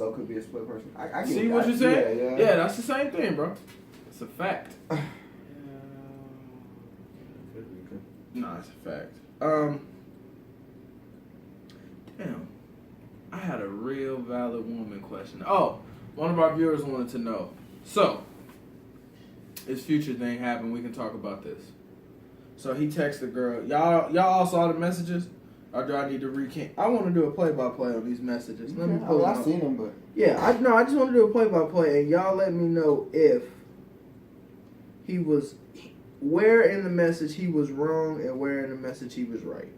So it could be a split person. I see what you're saying? Yeah, that's the same thing, bro. It's a fact. No, it's a fact. Damn. I had a real valid woman question. Oh, one of our viewers wanted to know. So, this future thing happened. We can talk about this. So he texted the girl. Y'all all saw the messages? Or do I need to recant? I want to do a play-by-play on these messages. Let me pull I've seen them, but yeah, I just want to do a play-by-play, and y'all let me know if he was where in the message he was wrong and where in the message he was right.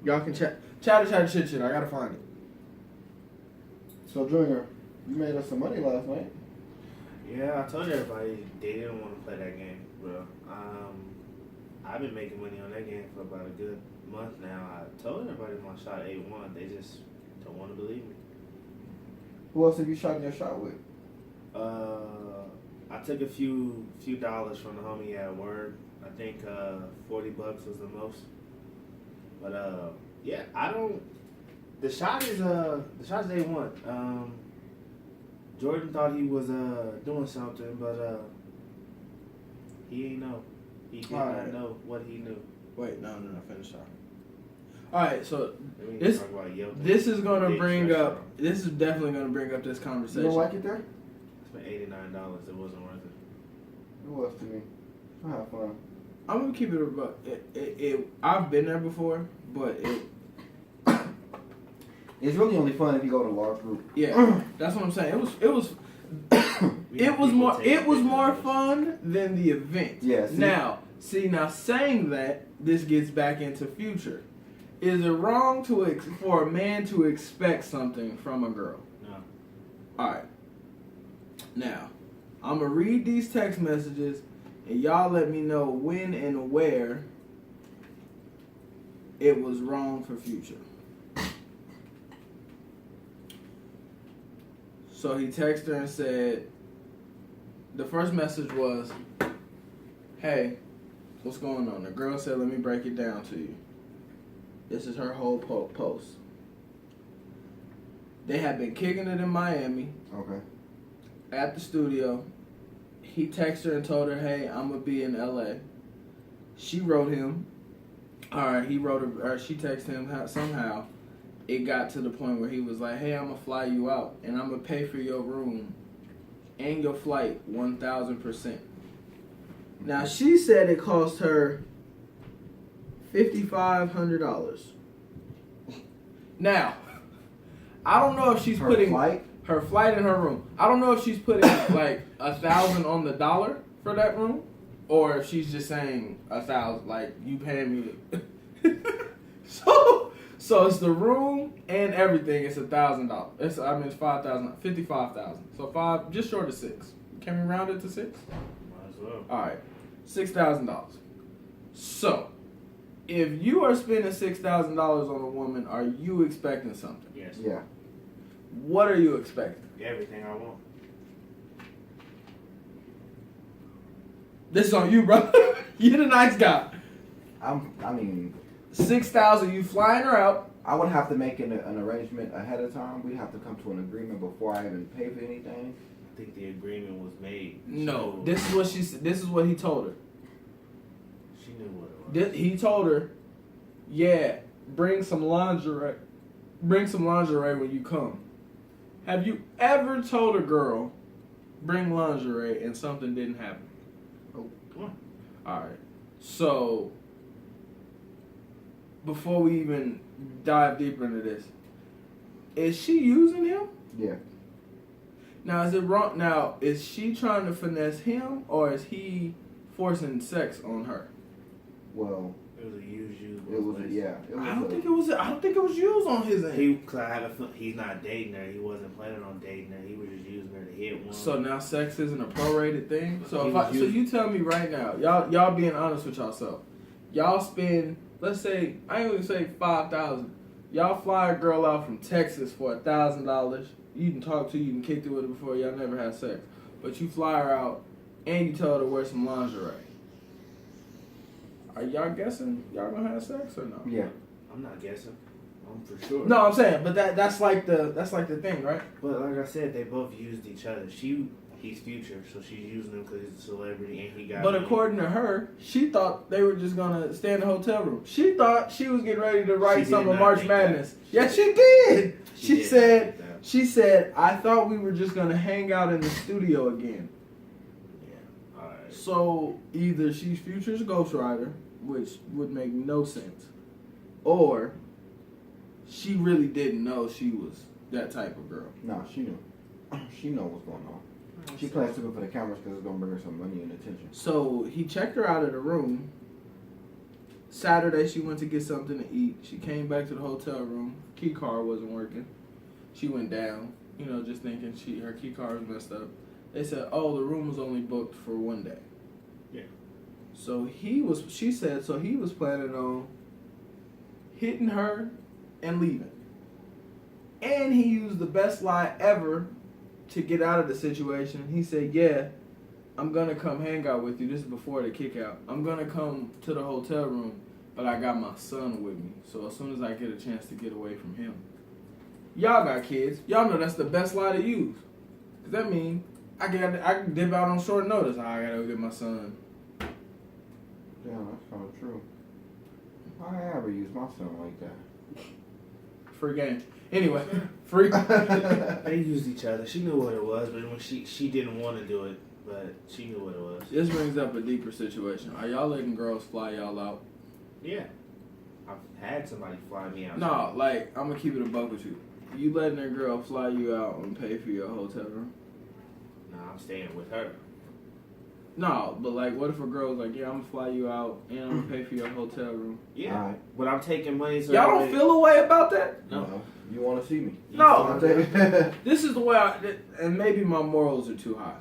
Y'all can chat, shit. I gotta find it. So Junior, you made us some money last night. Yeah, I told everybody they didn't want to play that game, bro. I've been making money on that game for about a good month now. I told everybody my shot 8-1. They just don't want to believe me. Who else have you shot your shot with? I took a few dollars from the homie at work. I think $40 was the most. But yeah, I don't. The shot is 8-1. Jordan thought he was doing something, but he ain't know. He did not know what he knew. Wait, no, finish talking. All right, so this is gonna bring up. This is definitely gonna bring up this conversation. You don't like it there? It's been $89. It wasn't worth it. It was to me. I had fun. I'm gonna keep it about it. I've been there before, but it's really only fun if you go to a large group. Yeah, that's what I'm saying. It was more fun than the event. Yeah. Now saying that, this gets back into future. Is it wrong for a man to expect something from a girl? No. All right. Now, I'm gonna read these text messages, and y'all let me know when and where it was wrong for future. So he texted her and said, the first message was, hey, what's going on? The girl said, let me break it down to you. This is her whole post. They had been kicking it in Miami. Okay. At the studio. He texted her and told her, hey, I'm going to be in LA. She wrote him. She texted him somehow. It got to the point where he was like, hey, I'm going to fly you out, and I'm going to pay for your room and your flight 1,000%. Now, she said it cost her $5,500. Now, I don't know if she's putting her flight in her room. I don't know if she's putting like 1,000 on the dollar for that room, or if she's just saying 1,000, like you paying me. So it's the room and everything. It's $1,000. It's 5,000, 55,000. So just short of 6. Can we round it to 6? Might as well. All right, $6,000. So, if you are spending $6,000 on a woman, are you expecting something? Yes. Yeah. What are you expecting? Everything I want. This is on you, bro. You're the nice guy. $6,000. You flying her out? I would have to make an arrangement ahead of time. We'd have to come to an agreement before I even pay for anything. I think the agreement was made. No. This is what she said. This is what he told her. She knew what it was. He told her, yeah, bring some lingerie. Bring some lingerie when you come. Have you ever told a girl, bring lingerie, and something didn't happen? Oh. Come on. All right. So, before we even dive deeper into this, is she using him? Yeah. Now, is it wrong? Now, is she trying to finesse him, or is he forcing sex on her? Well, it was a use. It was yeah. I don't think it was used on his end. He's not dating her. He wasn't planning on dating her. He was just using her to hit one. So now sex isn't a prorated thing. So so you tell me right now, y'all being honest with yourself, y'all spend, let's say, I ain't gonna say $5,000. Y'all fly a girl out from Texas for $1,000. You can talk to her, you can kick it with her before y'all never had sex, but you fly her out and you tell her to wear some lingerie. Are y'all guessing y'all gonna have sex or no? Yeah. I'm not guessing. For sure. No, I'm saying, but that's like the thing, right? But like I said, they both used each other. He's Future, so she's using him because he's a celebrity and he got. But money. according to her, she thought they were just gonna stay in the hotel room. She thought she was getting ready to write some of March Madness. Yes, she did. She said, I thought we were just gonna hang out in the studio again. Yeah. All right. So either she's Future's ghostwriter, which would make no sense, or she really didn't know she was that type of girl. No, she knew. She know what's going on. She plays stupid for the cameras because it's going to bring her some money and attention. So he checked her out of the room. Saturday, she went to get something to eat. She came back to the hotel room. Key card wasn't working. She went down, just thinking her key card was messed up. They said, oh, the room was only booked for one day. Yeah. So she said, he was planning on hitting her and leaving. And he used the best lie ever to get out of the situation. He said, yeah, I'm going to come hang out with you. This is before the kick out. I'm going to come to the hotel room, but I got my son with me. So as soon as I get a chance to get away from him. Y'all got kids. Y'all know that's the best lie to use. Because that means I can dip out on short notice. I got to go get my son. Yeah, that's kind of true. I ever use my son like that. Free game. Anyway, free. They used each other. She knew what it was, but when she didn't want to do it, but she knew what it was. This brings up a deeper situation. Are y'all letting girls fly y'all out? Yeah. I've had somebody fly me out. No, like, I'm going to keep it a buck with you. You letting a girl fly you out and pay for your hotel room? No, I'm staying with her. No, but like, what if a girl's like, yeah, I'm gonna fly you out and I'm gonna pay for your hotel room? Yeah, right. But I'm taking money. So y'all don't feel a way about that? No. You want to see me? No. This is the way and maybe my morals are too high.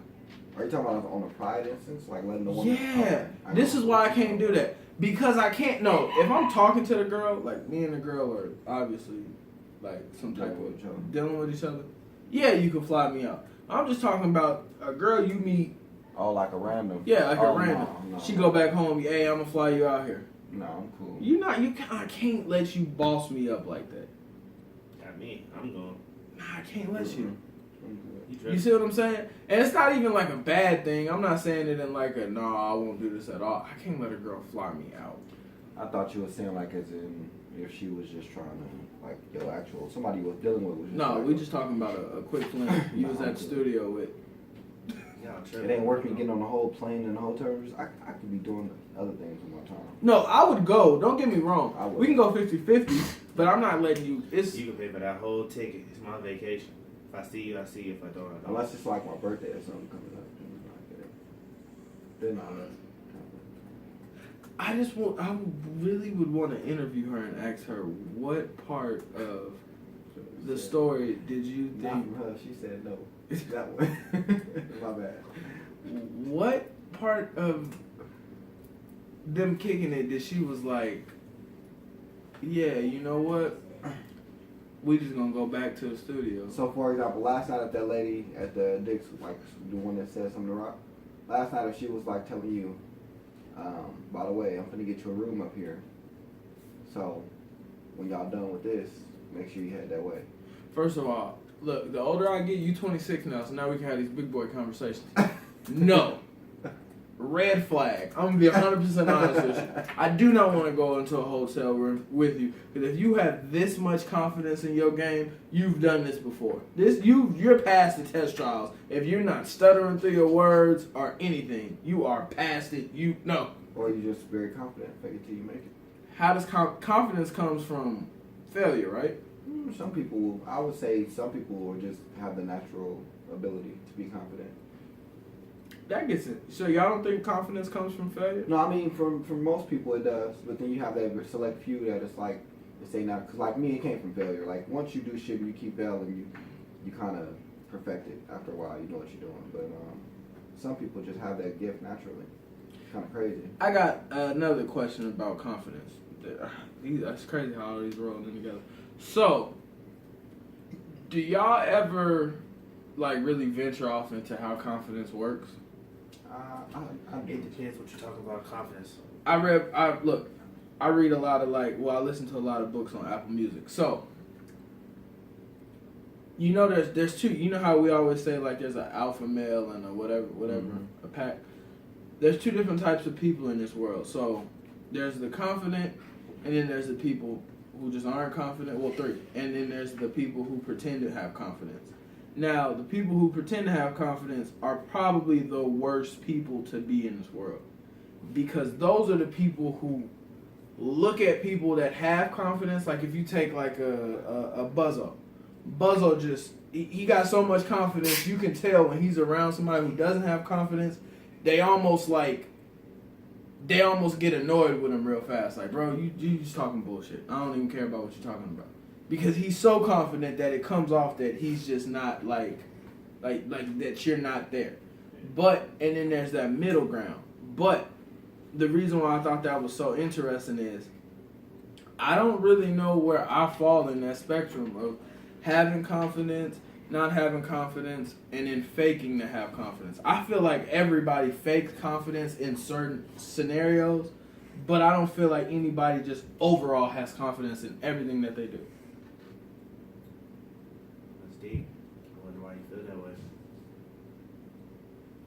Are you talking about on a pride instance? Like letting the woman... Yeah. This is why I can't do that. Because I can't, no, if I'm talking to the girl, like me and the girl are obviously like some type of dealing with each other. Yeah, you can fly me out. I'm just talking about a girl you meet. Oh, like a random? Yeah, like a random. No. She go back home, hey, I'm gonna fly you out here. No, I'm cool. I can't let you boss me up like that. Not me. I'm going. Nah, I can't let you. I'm You see what I'm saying? And it's not even like a bad thing. I'm not saying it in like a, no, I won't do this at all. I can't let a girl fly me out. I thought you were saying like as in if she was just trying to, like, somebody you was dealing with was just No, like, we just talking about a quick fling. You was at the studio with. It ain't worth me getting on the whole plane and the hotels. I could be doing other things in my time. No, I would go. Don't get me wrong. I would. We can go 50-50, but I'm not letting you. You can pay for that whole ticket. It's my vacation. If I see you, I see you. If I don't, I don't. Unless it's like my birthday or something coming up. Then I really would want to interview her and ask her what part of the story did you not think. from her. She said no. That one. My bad. What part of them kicking it that she was like, yeah, you know what? We just gonna go back to the studio. So, for example, last night if that lady at the Dick's, like the one that said something to Rock, last night if she was like telling you, by the way, I'm gonna get you a room up here. So, when y'all done with this, make sure you head that way. First of all, look, the older I get, you 26 now, so now we can have these big boy conversations. No. Red flag. I'm going to be 100% honest with you. I do not want to go into a hotel room with you. Because if you have this much confidence in your game, you've done this before. You're past the test trials. If you're not stuttering through your words or anything, you are past it. No. Or you're just very confident. Fake it till you make it. How does confidence comes from failure, right? Some people, I would say some people will just have the natural ability to be confident. That gets it. So y'all don't think confidence comes from failure? No, I mean, from most people it does. But then you have that select few that it's like, they say not, because like me, it came from failure. Like once you do shit and you keep failing, you kind of perfect it after a while. You know what you're doing. But some people just have that gift naturally. It's kind of crazy. I got another question about confidence. That's crazy how all these rolling together. So, do y'all ever like really venture off into how confidence works? It depends what you're talking about. Confidence. Look, I read a lot of I listen to a lot of books on Apple Music. So, you know, there's two. You know how we always say like there's an alpha male and a whatever, a pack. There's two different types of people in this world. So, there's the confident, and then there's the people who just aren't confident. Well, three, and then there's the people who pretend to have confidence. Now, the people who pretend to have confidence are probably the worst people to be in this world, because those are the people who look at people that have confidence. Like if you take like a Buzzo just he got so much confidence, you can tell when he's around somebody who doesn't have confidence, they almost get annoyed with him real fast. Like, bro, you just talking bullshit. I don't even care about what you're talking about. Because he's so confident that it comes off that he's just not like that you're not there. But, and then there's that middle ground. But the reason why I thought that was so interesting is I don't really know where I fall in that spectrum of having confidence, not having confidence, and then faking to have confidence. I feel like everybody fakes confidence in certain scenarios, but I don't feel like anybody just overall has confidence in everything that they do. That's deep. I wonder why you feel that way.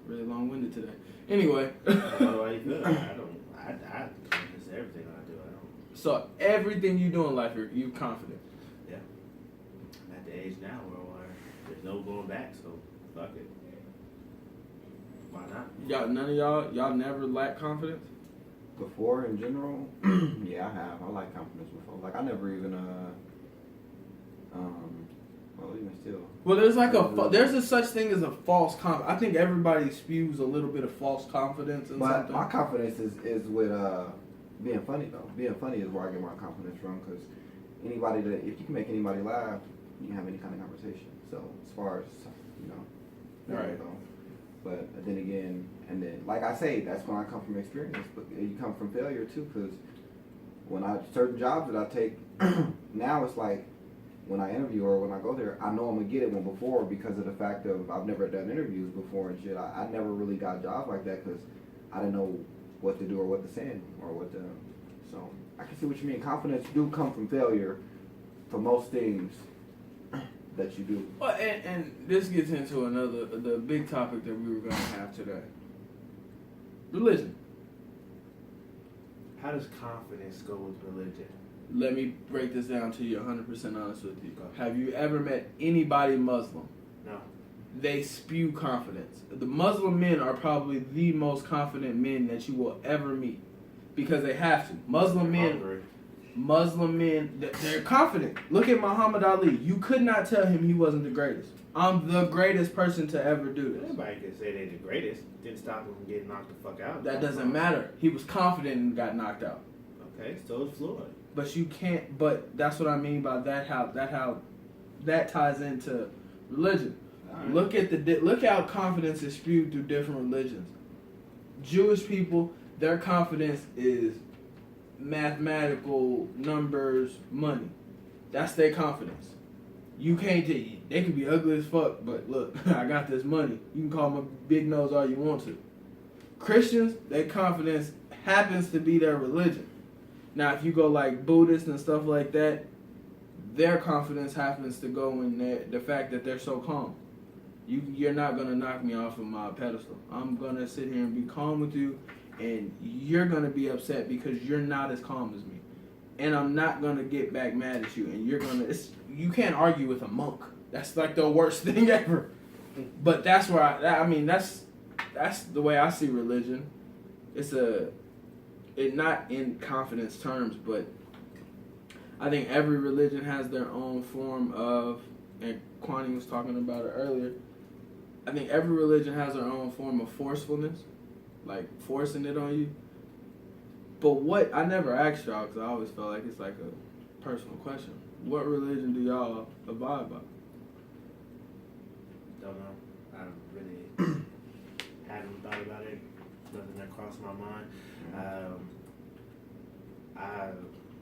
Really long-winded today. Anyway. I wonder why you feel that way. I confidence in everything I do. I don't. So everything you do in life, you're confident. Yeah. I'm at the age now where there's no going back, so fuck it. Why not? None of y'all never lack confidence? Before, in general, yeah, I have. I like confidence before. Like, I never even, well, even still. Well, there's a such thing as a false confidence. I think everybody spews a little bit of false confidence in something. But my confidence is with being funny, though. Being funny is where I get my confidence from, because if you can make anybody laugh, you can have any kind of conversation. So, as far as, Right. But then again, and then, like I say, that's when I come from experience, but you come from failure too, because certain jobs that I take, now it's like, when I interview or when I go there, I know I'm going to get it, when before, because of the fact of I've never done interviews before and shit, I never really got jobs like that, because I didn't know what to do or what to say or what to, so, I can see what you mean. Confidence do come from failure for most things that you do. Well, and this gets into the big topic that we were going to have today. Religion. How does confidence go with religion? Let me break this down to you 100% honest with you. Have you ever met anybody Muslim? No. They spew confidence. The Muslim men are probably the most confident men that you will ever meet, because they have to. Muslim men, they're confident. Look at Muhammad Ali. You could not tell him he wasn't the greatest. I'm the greatest person to ever do this. Everybody can say they're the greatest. Didn't stop him from getting knocked the fuck out. That doesn't matter. He was confident and got knocked out. Okay, so is Floyd. But you can't. But that's what I mean by that. How that ties into religion. Right. Look how confidence is spewed through different religions. Jewish people, their confidence is mathematical numbers, money. That's their confidence. You can't take. They can be ugly as fuck, but look, I got this money. You can call my big nose all you want to. Christians, their confidence happens to be their religion. Now, if you go like Buddhists and stuff like that, their confidence happens to go in the fact that they're so calm. You're not gonna knock me off of my pedestal. I'm gonna sit here and be calm with you, and you're gonna be upset because you're not as calm as me, and I'm not gonna get back mad at you. And you can't argue with a monk. That's like the worst thing ever. But that's where that's the way I see religion. It's not in confidence terms, but I think every religion has their own form of, and Kwani was talking about it earlier, I think every religion has their own form of forcefulness, like forcing it on you. But what, I never asked y'all, because I always felt like it's like a personal question. What religion do y'all abide by? Don't know. I really haven't thought about it. Nothing that crossed my mind.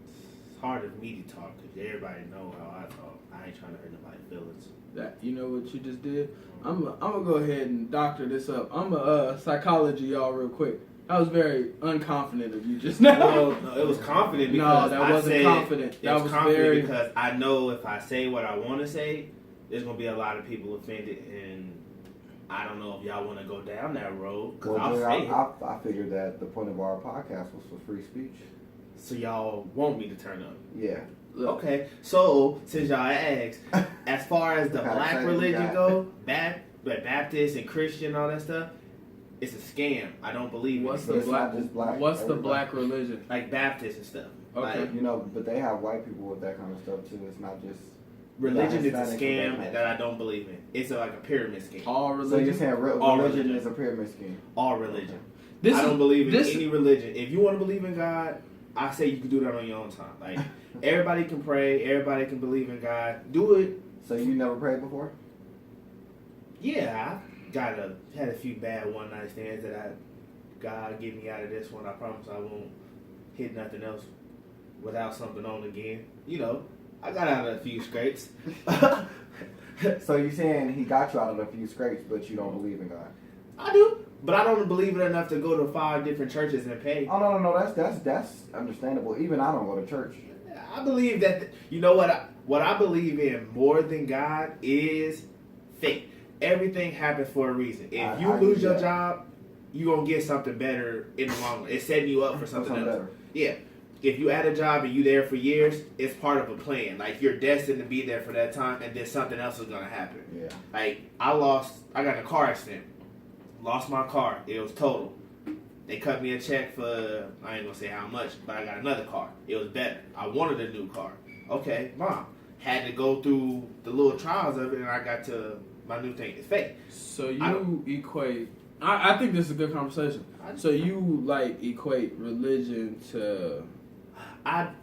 It's hard for me to talk because everybody know how I talk. I ain't trying to hurt nobody's feelings. That, you know what you just did? I'm gonna go ahead and doctor this up. I'm a psychology, y'all, real quick. That was very unconfident of you just now. No, it was confident because that wasn't confident. That was confident very because I know if I say what I want to say, there's gonna be a lot of people offended, and I don't know if y'all want to go down that road. Cause I figured that the point of our podcast was for free speech. So y'all want me to turn up? Yeah. Okay. So since y'all asked, as far as the black religion go, Baptist and Christian, all that stuff. It's a scam. I don't believe What's it. What's the black religion? Like Baptist and stuff. Okay. Like, You know, but they have white people with that kind of stuff too. It's not just religion is a Hispanic scam that I don't believe in. It's like a pyramid scheme. All So religion. you're saying All religion religion. is a pyramid scheme? All religion. This I don't is- believe in this- any religion. If you want to believe in God, I say you can do that on your own time. Like everybody can pray, everybody can believe in God. Do it. So you never prayed before? Yeah, I had a few bad one night stands that God get me out of this one. I promise I won't hit nothing else without something on again. You know, I got out of a few scrapes. So you're saying he got you out of a few scrapes, but you don't believe in God? I do, but I don't believe it enough to go to 5 different churches and pay. Oh no, that's understandable. Even I don't go to church. I believe that you know what I believe in more than God is fate. Everything happens for a reason. If you lose your job, you're gonna get something better in the long run. It's setting you up for something else. Better. Yeah. If you at a job and you there for years, it's part of a plan. Like you're destined to be there for that time, and then something else is gonna happen. Yeah. Like I got in a car accident, lost my car. It was total. They cut me a check for I ain't gonna say how much, but I got another car. It was better. I wanted a new car. Okay, mom had to go through the little trials of it, and I got to my new thing. It's fake. So you equate. I think this is a good conversation. So you like equate religion to.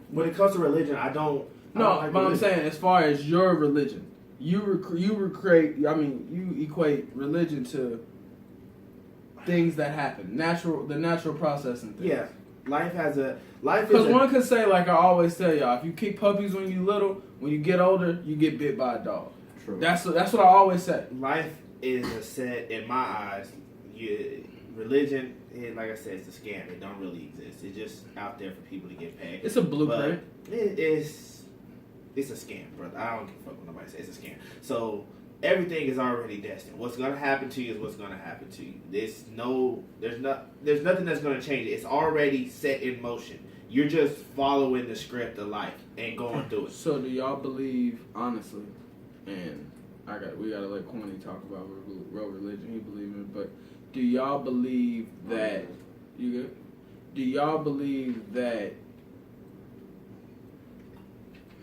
When it comes to religion, I don't. No, like but I'm religion. saying as far as your religion, you equate religion to things that happen, the natural processing things. Yeah, life is. Because one could say, like I always tell y'all, if you keep puppies when you little, when you get older, you get bit by a dog. True. That's what I always say. Life is a set in my eyes. Religion, like I said, it's a scam. It don't really exist. It's just out there for people to get paid. It's a blueprint. But it's a scam, brother. I don't give a fuck what nobody says. It's a scam. So everything is already destined. What's gonna happen to you is what's gonna happen to you. There's nothing that's gonna change it. It's already set in motion. You're just following the script of life and going through it. So do y'all believe, honestly, and we gotta let Corny talk about real religion he believe in, but do y'all believe that you good? Do y'all believe that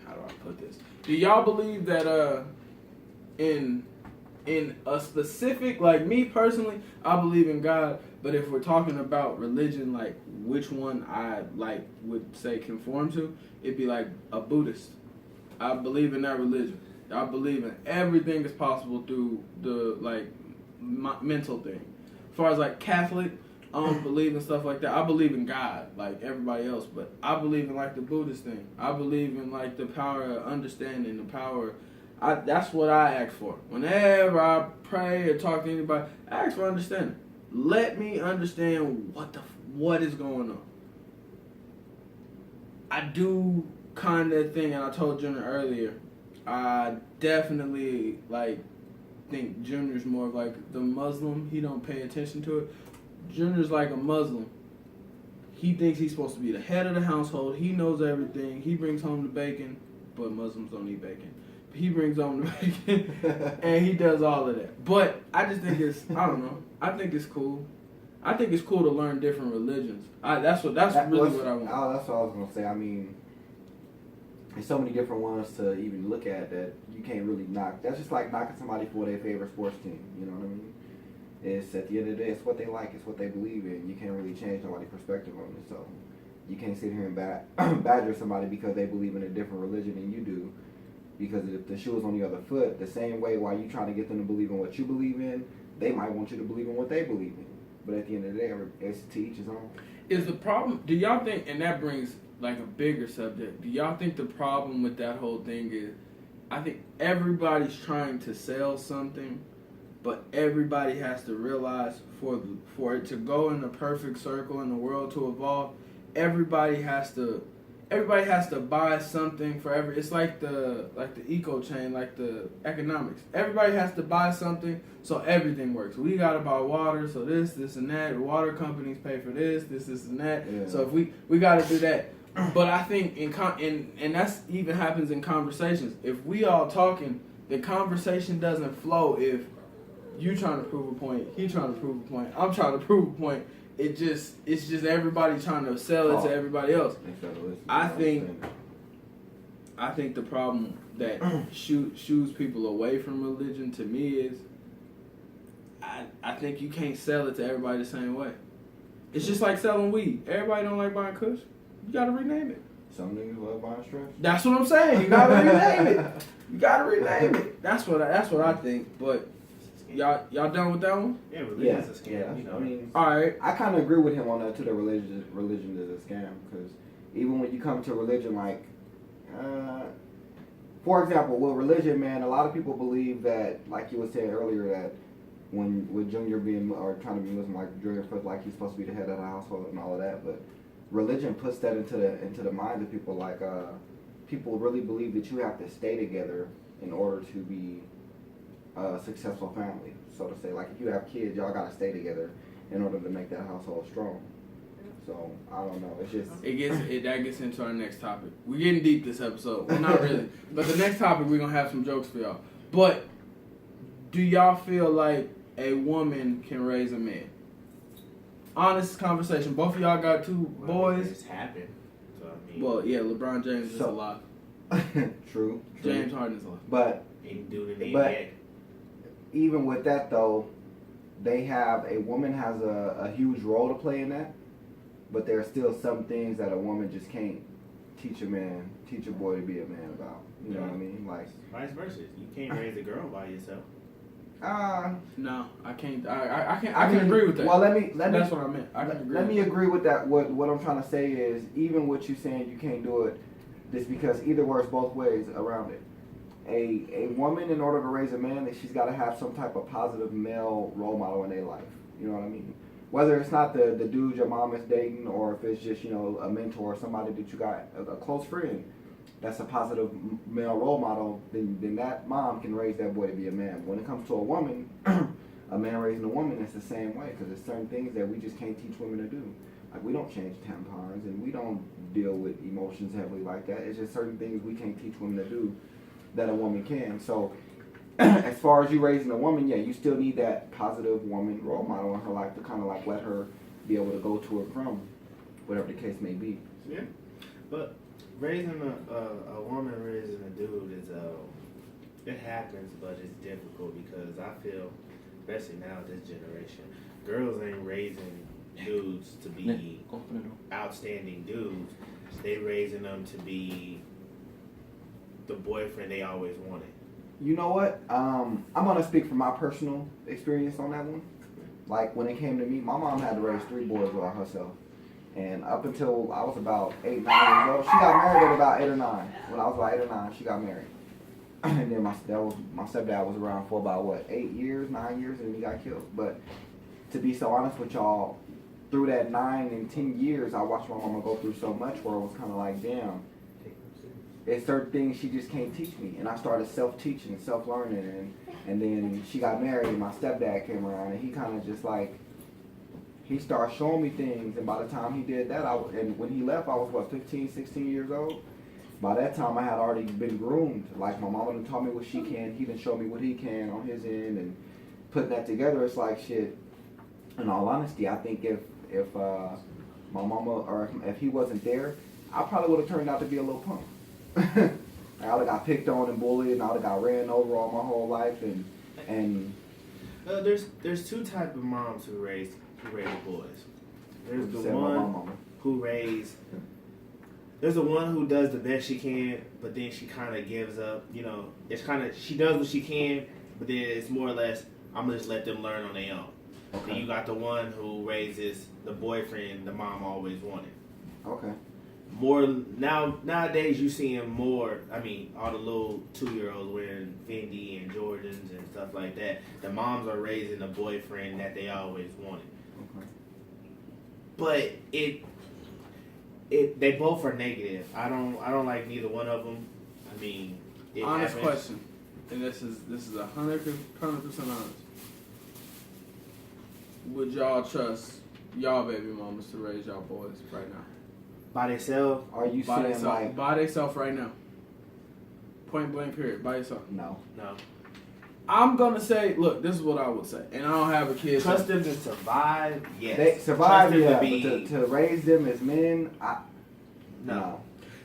how do I put this? Do y'all believe that in a specific, like me personally, I believe in God, but if we're talking about religion, like which one I like would say conform to, it'd be like a Buddhist. I believe in that religion. I believe in everything is possible through the like mental thing. As far as like Catholic, I don't believe in stuff like that. I believe in God, like everybody else, but I believe in like the Buddhist thing. I believe in like the power of understanding, the power. That's what I ask for. Whenever I pray or talk to anybody, I ask for understanding. Let me understand what is going on. I do kind of think, and I told Junior earlier, I definitely think Junior's more of like the Muslim. He don't pay attention to it. Junior's like a Muslim. He thinks he's supposed to be the head of the household. He knows everything. He brings home the bacon, but Muslims don't eat bacon. He brings home the bacon, and he does all of that. But I just think I don't know. I think it's cool. I think it's cool to learn different religions. That's really what I want. That's what I was gonna say. I mean, there's so many different ones to even look at that you can't really knock. That's just like knocking somebody for their favorite sports team. You know what I mean? It's at the end of the day, it's what they like, it's what they believe in. You can't really change nobody's perspective on it. So you can't sit here and badger somebody because they believe in a different religion than you do. Because if the shoe is on the other foot, the same way while you trying to get them to believe in what you believe in, they might want you to believe in what they believe in. But at the end of the day, it's to each his own. Is the problem, do y'all think, and that brings like a bigger subject, do y'all think the problem with that whole thing is, I think everybody's trying to sell something but everybody has to realize for it to go in the perfect circle and the world to evolve, everybody has to buy something for every. It's like the eco chain, like the economics. Everybody has to buy something so everything works. We gotta buy water, so this and that. The water companies pay for this and that. Yeah. So if we gotta do that. But I think and that's even happens in conversations. If we all talking, the conversation doesn't flow if you trying to prove a point, he trying to prove a point, I'm trying to prove a point. It's just everybody trying to sell it to everybody else. I think the problem that shoos people away from religion to me is I think you can't sell it to everybody the same way. It's just like selling weed. Everybody don't like buying kush. You gotta rename it. Some niggas love buying stress. That's what I'm saying. You gotta rename it. You gotta rename it. That's what I think. But y'all done with that one? Yeah, religion's a scam. Yeah, you know. I mean, all right. I kind of agree with him on that too. The religion is a scam because even when you come to religion, like, for example, with religion, man, a lot of people believe that, like you were saying earlier, that with Junior being or trying to be Muslim, like Junior feels like he's supposed to be the head of the household and all of that, but religion puts that into the minds of people. Like, people really believe that you have to stay together in order to be a successful family, so to say. Like, if you have kids, y'all gotta stay together in order to make that household strong. So I don't know. It's just that gets into our next topic. We're getting deep this episode. Well, not really, but the next topic we're gonna have some jokes for y'all. But do y'all feel like a woman can raise a man? Honest conversation. Both of y'all got two boys. It's happened. So, I mean, Well, yeah, LeBron James is a lot. true. James Harden is a lot. But even with that though, a woman has a huge role to play in that. But there are still some things that a woman just can't teach a boy to be a man about. You know what I mean? Like vice versa. You can't raise a girl by yourself. No, I can't. I can agree with that. Well, let me. That's what I meant. I can agree. Let me agree with that. What I'm trying to say is, even what you saying you can't do it, just because either works both ways around it. A woman, in order to raise a man, she's got to have some type of positive male role model in their life. You know what I mean? Whether it's not the dude your mom is dating, or if it's just a mentor, or somebody that you got a close friend. That's a positive male role model, then that mom can raise that boy to be a man. When it comes to a woman, a man raising a woman, it's the same way, because there's certain things that we just can't teach women to do. Like, we don't change tampons, and we don't deal with emotions heavily like that. It's just certain things we can't teach women to do that a woman can. So, as far as you raising a woman, yeah, you still need that positive woman role model in her life to kind of like let her be able to go to and from, whatever the case may be. Yeah, but raising a woman raising a dude is it happens, but it's difficult because I feel, especially now this generation, girls ain't raising dudes to be outstanding dudes. They raising them to be the boyfriend they always wanted. You know what? I'm gonna speak from my personal experience on that one. Like, when it came to me, my mom had to raise 3 boys by herself. And up until I was about 8, 9 years old, she got married at about 8 or 9. When I was about 8 or 9, she got married. And then my stepdad was around for about 8 years, 9 years, and then he got killed. But to be so honest with y'all, through that 9 and 10 years, I watched my mama go through so much where it was kind of like, damn, there's certain things she just can't teach me. And I started self-teaching, self-learning, and then she got married, and my stepdad came around, and he kind of just like, he started showing me things, and by the time he did that, and when he left, I was 15, 16 years old. By that time, I had already been groomed. Like, my mama done taught me what she can, he done showed me what he can on his end, and putting that together, it's like, shit, in all honesty, I think if my mama, or if he wasn't there, I probably would have turned out to be a little punk. I would have got picked on and bullied, and I would have got ran over all my whole life, and there's 2 types of moms who raise boys. There's the one who raise. There's the one who does the best she can, but then she kind of gives up. You know, it's kind of, she does what she can, but then it's more or less, I'm gonna just let them learn on their own. Okay. Then you got the one who raises the boyfriend the mom always wanted. Okay. more nowadays you seeing more. I mean, all the little 2-year-olds wearing Fendi and Jordans and stuff like that. The moms are raising the boyfriend that they always wanted. Okay. But they both are negative. I don't like neither one of them. I mean, honest question, and this is 100% honest. Would y'all trust y'all baby mamas to raise y'all boys right now? By themselves? Are you saying like by themselves right now? Point blank period. By yourself? no? I'm gonna say, look, this is what I would say, and I don't have a kid. Trust them to survive. Yes. They survive, Trust them yeah. But to raise them as men, no.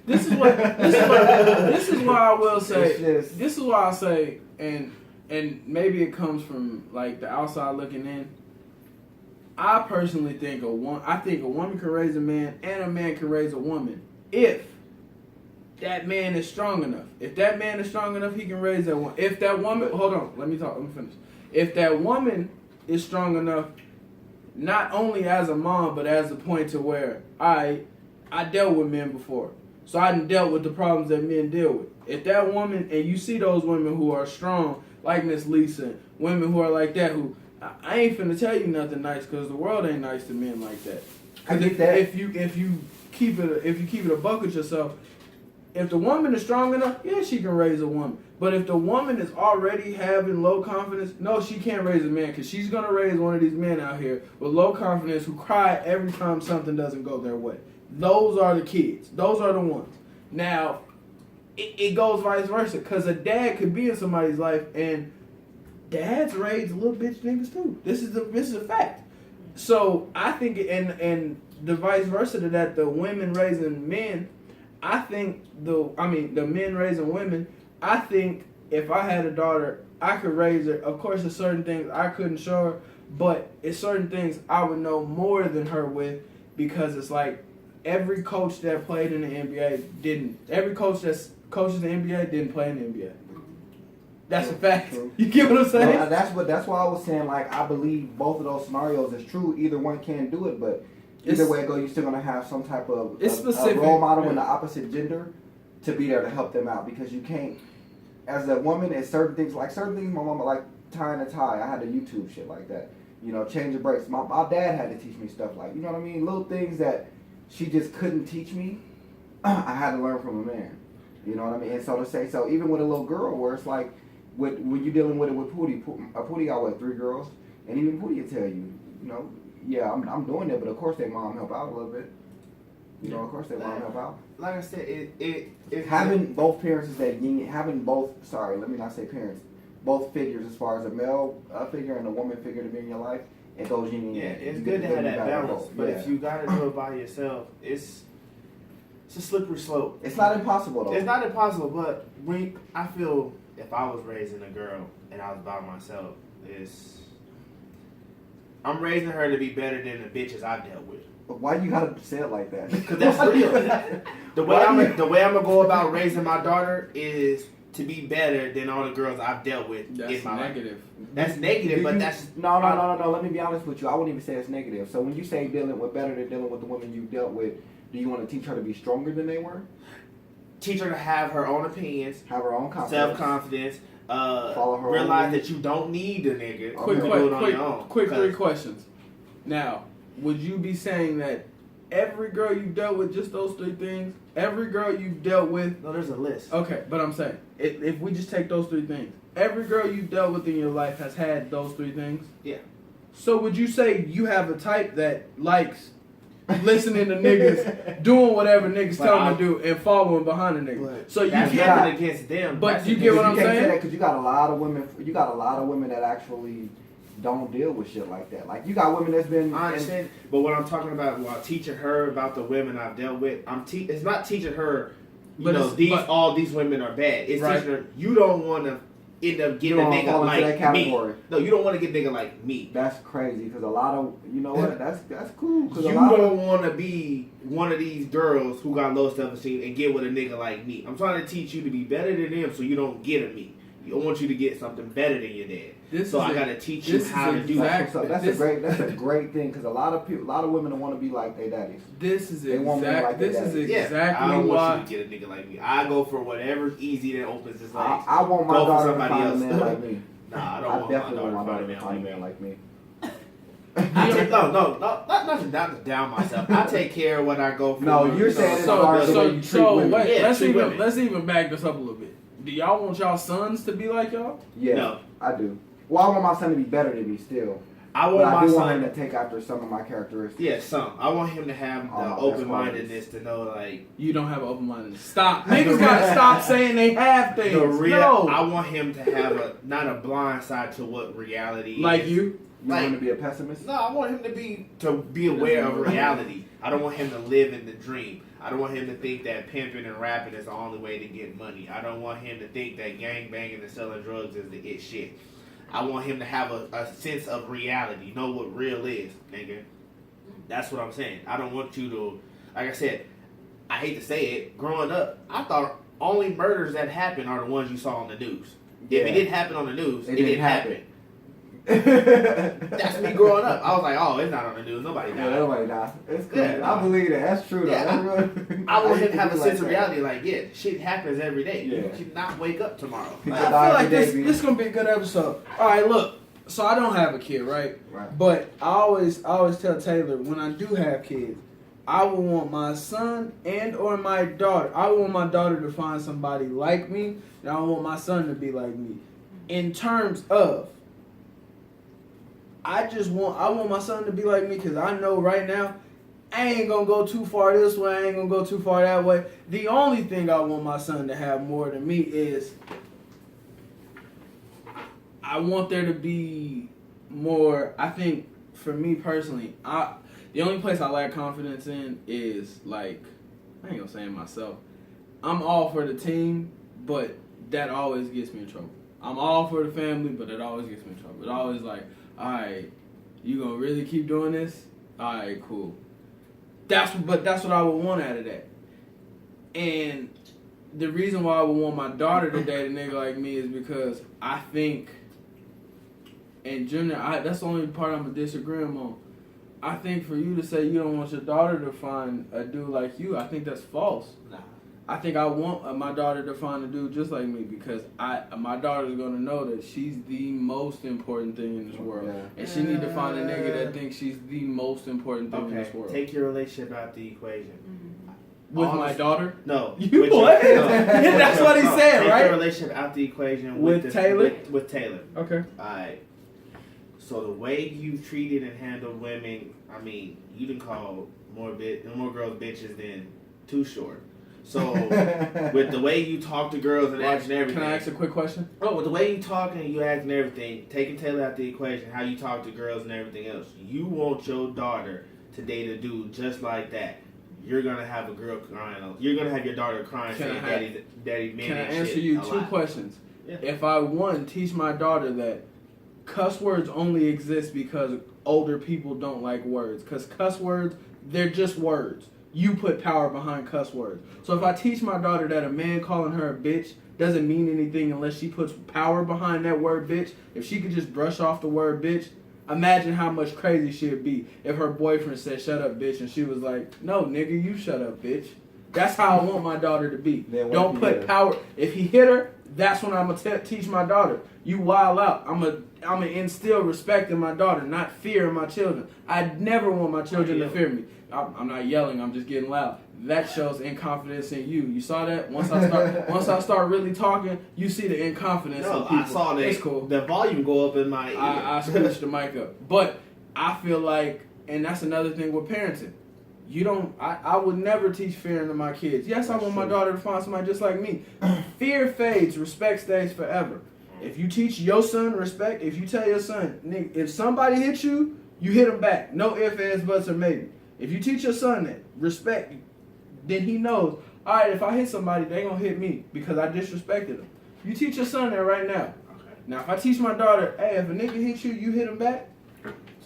This is why I will say. This is why I say, and maybe it comes from like the outside looking in. I personally think a woman can raise a man and a man can raise a woman if that man is strong enough. If that man is strong enough, he can raise that woman. If that woman, hold on, let me finish. If that woman is strong enough, not only as a mom, but as a point to where I dealt with men before. So I done dealt with the problems that men deal with. If that woman, and you see those women who are strong, like Miss Lisa, women who are like that, who, I ain't finna tell you nothing nice, because the world ain't nice to men like that. I get that. If you keep it a buck with yourself, if the woman is strong enough, yeah, she can raise a woman. But if the woman is already having low confidence, no, she can't raise a man, because she's gonna raise one of these men out here with low confidence who cry every time something doesn't go their way. Those are the kids. Those are the ones. Now, it goes vice versa, because a dad could be in somebody's life and dads raise little bitch niggas too. This is a fact. So I think, and the vice versa to that, the women raising men, I think the men raising women, I think if I had a daughter, I could raise her. Of course, there's certain things I couldn't show her, but it's certain things I would know more than her with, because it's like every coach that played in the NBA didn't. Every coach that coaches the NBA didn't play in the NBA. That's a fact. True. You get what I'm saying? No, that's why I was saying, like, I believe both of those scenarios is true. Either one can do it, but either way it goes, you're still gonna have some type of a role model in the opposite gender to be there to help them out, because you can't, as a woman, it's certain things my mama, like tying a tie. I had to YouTube shit like that. You know, change the brakes. My dad had to teach me stuff like, you know what I mean? Little things that she just couldn't teach me, I had to learn from a man. You know what I mean? And so even with a little girl, where it's like, when you're dealing with it with Pootie got 3 girls, and even Pootie will tell you, you know, yeah, I'm doing it, but of course their mom help out a little bit. You know, of course their mom help out. Like I said, it having both parents is that yin, having both, let me not say parents, both figures as far as a male figure and a woman figure to be in your life, it goes yin and yang. Yeah, it's good to have that balance, but if you gotta do it by yourself, it's a slippery slope. It's not impossible though. It's not impossible, but I feel if I was raising a girl and I was by myself, I'm raising her to be better than the bitches I've dealt with. But why you gotta say it like that? Because that's real. The way I'm gonna go about raising my daughter is to be better than all the girls I've dealt with in my negative. Life. That's negative, but that's no. Let me be honest with you. I wouldn't even say it's negative. So when you say dealing with better than dealing with the women you dealt with, do you want to teach her to be stronger than they were? Teach her to have her own opinions, have her own confidence, self-confidence, follow her realize that you don't need a nigga. Quick 3 questions. Now, would you be saying that every girl you've dealt with, just those 3 things, every girl you've dealt with? No, there's a list. Okay, but I'm saying, if we just take those 3 things, every girl you've dealt with in your life has had those 3 things? Yeah. So would you say you have a type that likes listening to niggas, doing whatever niggas tell them to do, and following behind the niggas? So you can't can't against them. But you get what I'm saying? Because you got a lot of women. You got a lot of women that actually don't deal with shit like that. Like you got women that's been. I understand, but what I'm talking about while teaching her about the women I've dealt with, it's not teaching her. All these women are bad. It's teaching her you don't want to end up getting a nigga like me. No, you don't want to get a nigga like me. That's crazy because a lot of what that's cool. You don't want to be one of these girls who got low self-esteem and get with a nigga like me. I'm trying to teach you to be better than them so you don't get a me. I want you to get something better than your dad. So I gotta teach you how to do that. that. That's a great thing because a lot of women don't want to be like their daddies. This is exactly I don't why. want you to get a nigga like me. I go for whatever's easy that opens his legs. I want my daughter to find a else. man like me. Nah, I don't want my daughter to find a man like me. Not to down myself. I take care of what I go for. No, you're saying let's even back this up a little bit. Do y'all want y'all sons to be like y'all? Yeah, no. I do. Well, I want my son to be better than me still. I do want him to take after some of my characteristics. Yeah, some. I want him to have the open-mindedness to know, like... You don't have open-mindedness. Stop. Niggas gotta stop saying they have things. I want him to have not a blind side to what reality is. Like you? You want him to be a pessimist? No, I want him to be aware of reality. I don't want him to live in the dream. I don't want him to think that pimping and rapping is the only way to get money. I don't want him to think that gang banging and selling drugs is the it shit. I want him to have a sense of reality, know what real is, nigga. That's what I'm saying. I don't want you to, like I said, I hate to say it, growing up, I thought only murders that happen are the ones you saw on the news. If it didn't happen on the news, it didn't happen. That's me growing up. I was like, oh, it's not on the news. Nobody died. Yeah, nobody died. It's cool. Yeah, I believe that. That's true. Yeah, I want him to have a sense of reality. Like, shit happens every day. Yeah. You cannot wake up tomorrow. I feel like this is gonna be a good episode. All right, look. So I don't have a kid, right? But I always tell Taylor when I do have kids, I would want my son and or my daughter. I would want my daughter to find somebody like me, and I want my son to be like me. In terms of, I want my son to be like me because I know right now I ain't gonna go too far this way, I ain't gonna go too far that way. The only thing I want my son to have more than me is I want there to be more. I think for me personally, the only place I lack confidence in is like, I ain't gonna say it myself. I'm all for the team, but that always gets me in trouble. I'm all for the family, but it always gets me in trouble. It always like, alright, you gonna really keep doing this? Alright, cool. That's what I would want out of that. And the reason why I would want my daughter to date a nigga like me is because I think, and Junior, that's the only part I'm disagreeing on. I think for you to say you don't want your daughter to find a dude like you, I think that's false. Nah. I think I want my daughter to find a dude just like me because my daughter's gonna know that she's the most important thing in this world, and she need to find a nigga that thinks she's the most important thing in this world. Take your relationship out the equation. With my daughter? No. You what? That's what he said, right? Take your relationship out the equation with Taylor. With Taylor. Okay. All right. So the way you've treated and handled women, I mean, you done call more girls bitches than Too Short. So with the way you talk to girls and ask and everything. Can I ask a quick question? Oh, with the way you talk and you act and everything, taking Taylor out the equation, how you talk to girls and everything else, you want your daughter to date a dude just like that. You're gonna have a girl crying. You're gonna have your daughter crying saying, "Daddy, man." Can I answer you two questions? Yeah. If I teach my daughter that cuss words only exist because older people don't like words, because cuss words, they're just words. You put power behind cuss words. So if I teach my daughter that a man calling her a bitch doesn't mean anything unless she puts power behind that word bitch, if she could just brush off the word bitch, imagine how much crazy she'd be if her boyfriend said shut up bitch and she was like, no nigga, you shut up bitch. That's how I want my daughter to be. Don't put power. If he hit her, that's when I'm going to teach my daughter. You wild out. I'm gonna instill respect in my daughter, not fear in my children. I never want my children to fear me. I'm not yelling. I'm just getting loud. That shows inconfidence in you. You saw that? Once I start really talking, you see the inconfidence in people. I saw that. It's cool. The volume go up in my ear. I switched the mic up. But I feel like, and that's another thing with parenting. I would never teach fear into my kids. Yes, I want my daughter to find somebody just like me. Fear fades, respect stays forever. If you teach your son respect, if you tell your son, nigga, if somebody hits you, you hit him back. No ifs, ands, buts, or maybe. If you teach your son that, respect, then he knows, all right, if I hit somebody, they gonna hit me because I disrespected them. You teach your son that right now. Okay. Now, if I teach my daughter, hey, if a nigga hits you, you hit him back,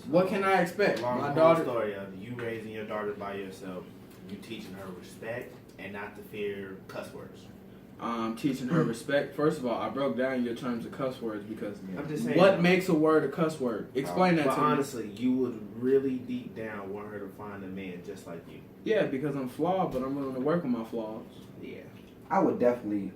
what can I expect? My daughter story of you raising your daughter by yourself, you teaching her respect and not to fear cuss words. Teaching her respect. First of all, I broke down your terms of cuss words because I'm just saying, what makes a word a cuss word? Explain that but to me. honestly, you would really deep down want her to find a man just like you. Yeah, because I'm flawed, but I'm willing to work on my flaws. Yeah. I definitely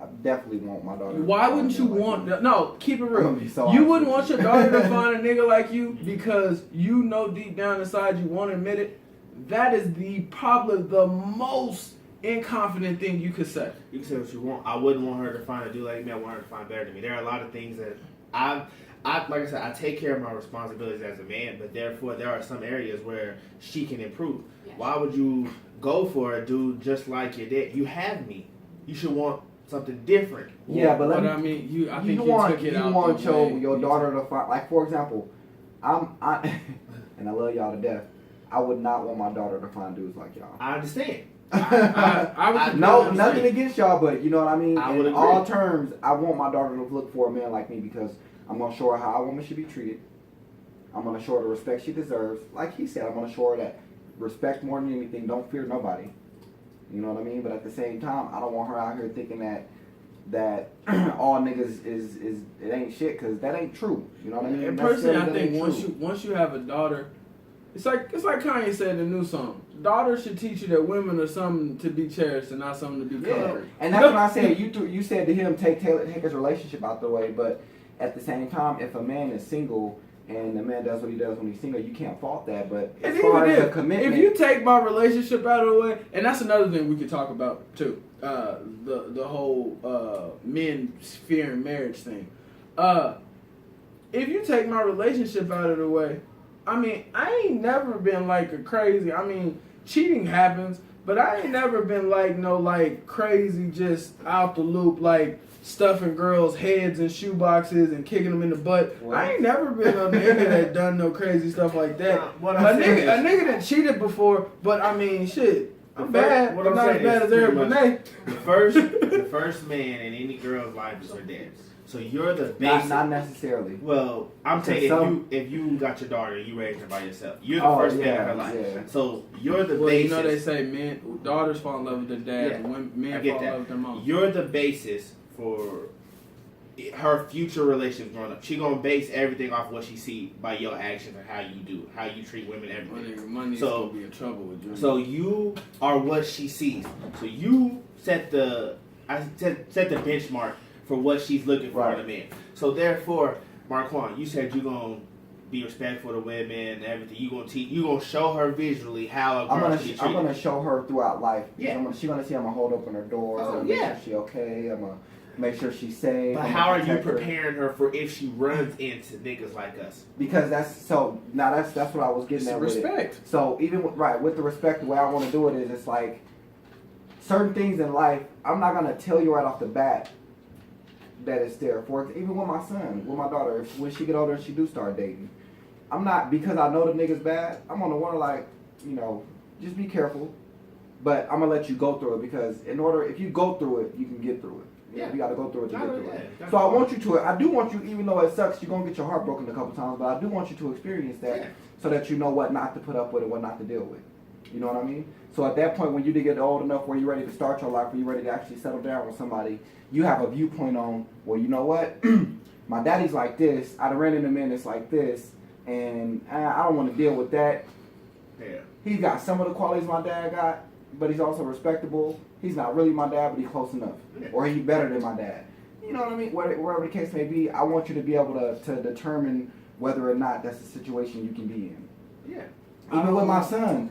want my daughter. Why wouldn't you want? No, keep it I'm real. gonna be so You honest wouldn't with want you. your daughter to find a nigga like you because you know deep down inside you won't admit it. That is probably the most inconfident thing you could say. You can say what you want. I wouldn't want her to find a dude like me. I want her to find better than me. There are a lot of things that I like I said, I take care of my responsibilities as a man, but therefore there are some areas where she can improve. Yeah. Why would you go for a dude just like your dad? You have me. You should want something different. Yeah, but I mean, I think you want took it you out want the way. your daughter to find, like, for example, I and I love y'all to death. I would not want my daughter to find dudes like y'all. I understand. I would No, agree. nothing against y'all, but you know what I mean. I would In agree. all terms, I want my daughter to look for a man like me because I'm gonna show her how a woman should be treated. I'm gonna show her the respect she deserves. Like he said, I'm gonna show her that respect more than anything. Don't fear nobody. You know what I mean? But at the same time, I don't want her out here thinking that all niggas is it ain't shit, because that ain't true. You know what I mean? And personally, I That think ain't true. once you have a daughter, it's like Kanye said in the new song. Daughters should teach you that women are something to be cherished and not something to be Yeah, conquered. and that's what I said. You said to him, take his relationship out the way, but at the same time, if a man is single and the man does what he does when he's single, you can't fault that. But as And far even as a commitment, if you take my relationship out of the way, and that's another thing we could talk about too, the whole men fearing marriage thing. If you take my relationship out of the way, I mean, I ain't never been like a crazy. I mean, cheating happens, but I ain't never been like crazy, just out the loop, like stuffing girls' heads in shoe boxes and kicking them in the butt. What? I ain't never been a nigga that done no crazy stuff like that. What A I'm saying nigga that cheated before, but I mean, shit, I'm bad, what but I'm not as saying bad is as Eric pretty Benet. the first man in any girl's life is her dad. So you're the basic. not necessarily. Well, I'm To saying some- if you got your daughter and you raised her by yourself, you're the Oh, first man in yeah, her life. yeah. So you're the Well, basis. you know they say daughters fall in love with their dad, Yeah, and men I fall get in that. love with their mom. You're the basis for her future relationship growing up. She gonna base everything off what she see by your actions and how you do, how you treat women, everything. Money's So- gonna be in trouble with you. So you are what she sees. So you set the benchmark for what she's looking for in a man. So therefore, Marquand, you said you're gonna be respectful to women and everything. You gonna teach. You gonna show her visually how a girl should be I'm treated. gonna show her throughout life. Yeah. She's gonna see I'm gonna hold open her doors. Oh, I'm gonna yeah. make sure she okay. I'm gonna make sure she's safe. But I'm how gonna are you protect her. preparing her for if she runs into niggas like us? Because that's what I was getting It's at with it. respect. So even with the respect, the way I want to do it is it's like certain things in life. I'm not gonna tell you right off the bat that it's there. For even with my son, with my daughter, when she get older and she do start dating, I'm not, because I know the nigga's bad. I'm gonna want to, like, just be careful. But I'm gonna let you go through it, because if you go through it, you can get through it. Yeah. You gotta go through it to get Gotta- through yeah, it. gotta So I go. want you to. I do want you, even though it sucks, you're gonna get your heart broken a couple times. But I do want you to experience that, Yeah. so that you know what not to put up with and what not to deal with. You know what I mean? So at that point, when you do get old enough where you're ready to start your life, where you're ready to actually settle down with somebody, you have a viewpoint on, well, you know what? My daddy's like this. I done ran into men that's like this, and I don't want to deal with that. Yeah. He's got some of the qualities my dad got, but he's also respectable. He's not really my dad, but he's close enough. Yeah. Or he's better than my dad. You know what I mean? Wherever the case may be, I want you to be able to determine whether or not that's a situation you can be in. Yeah. Even with my son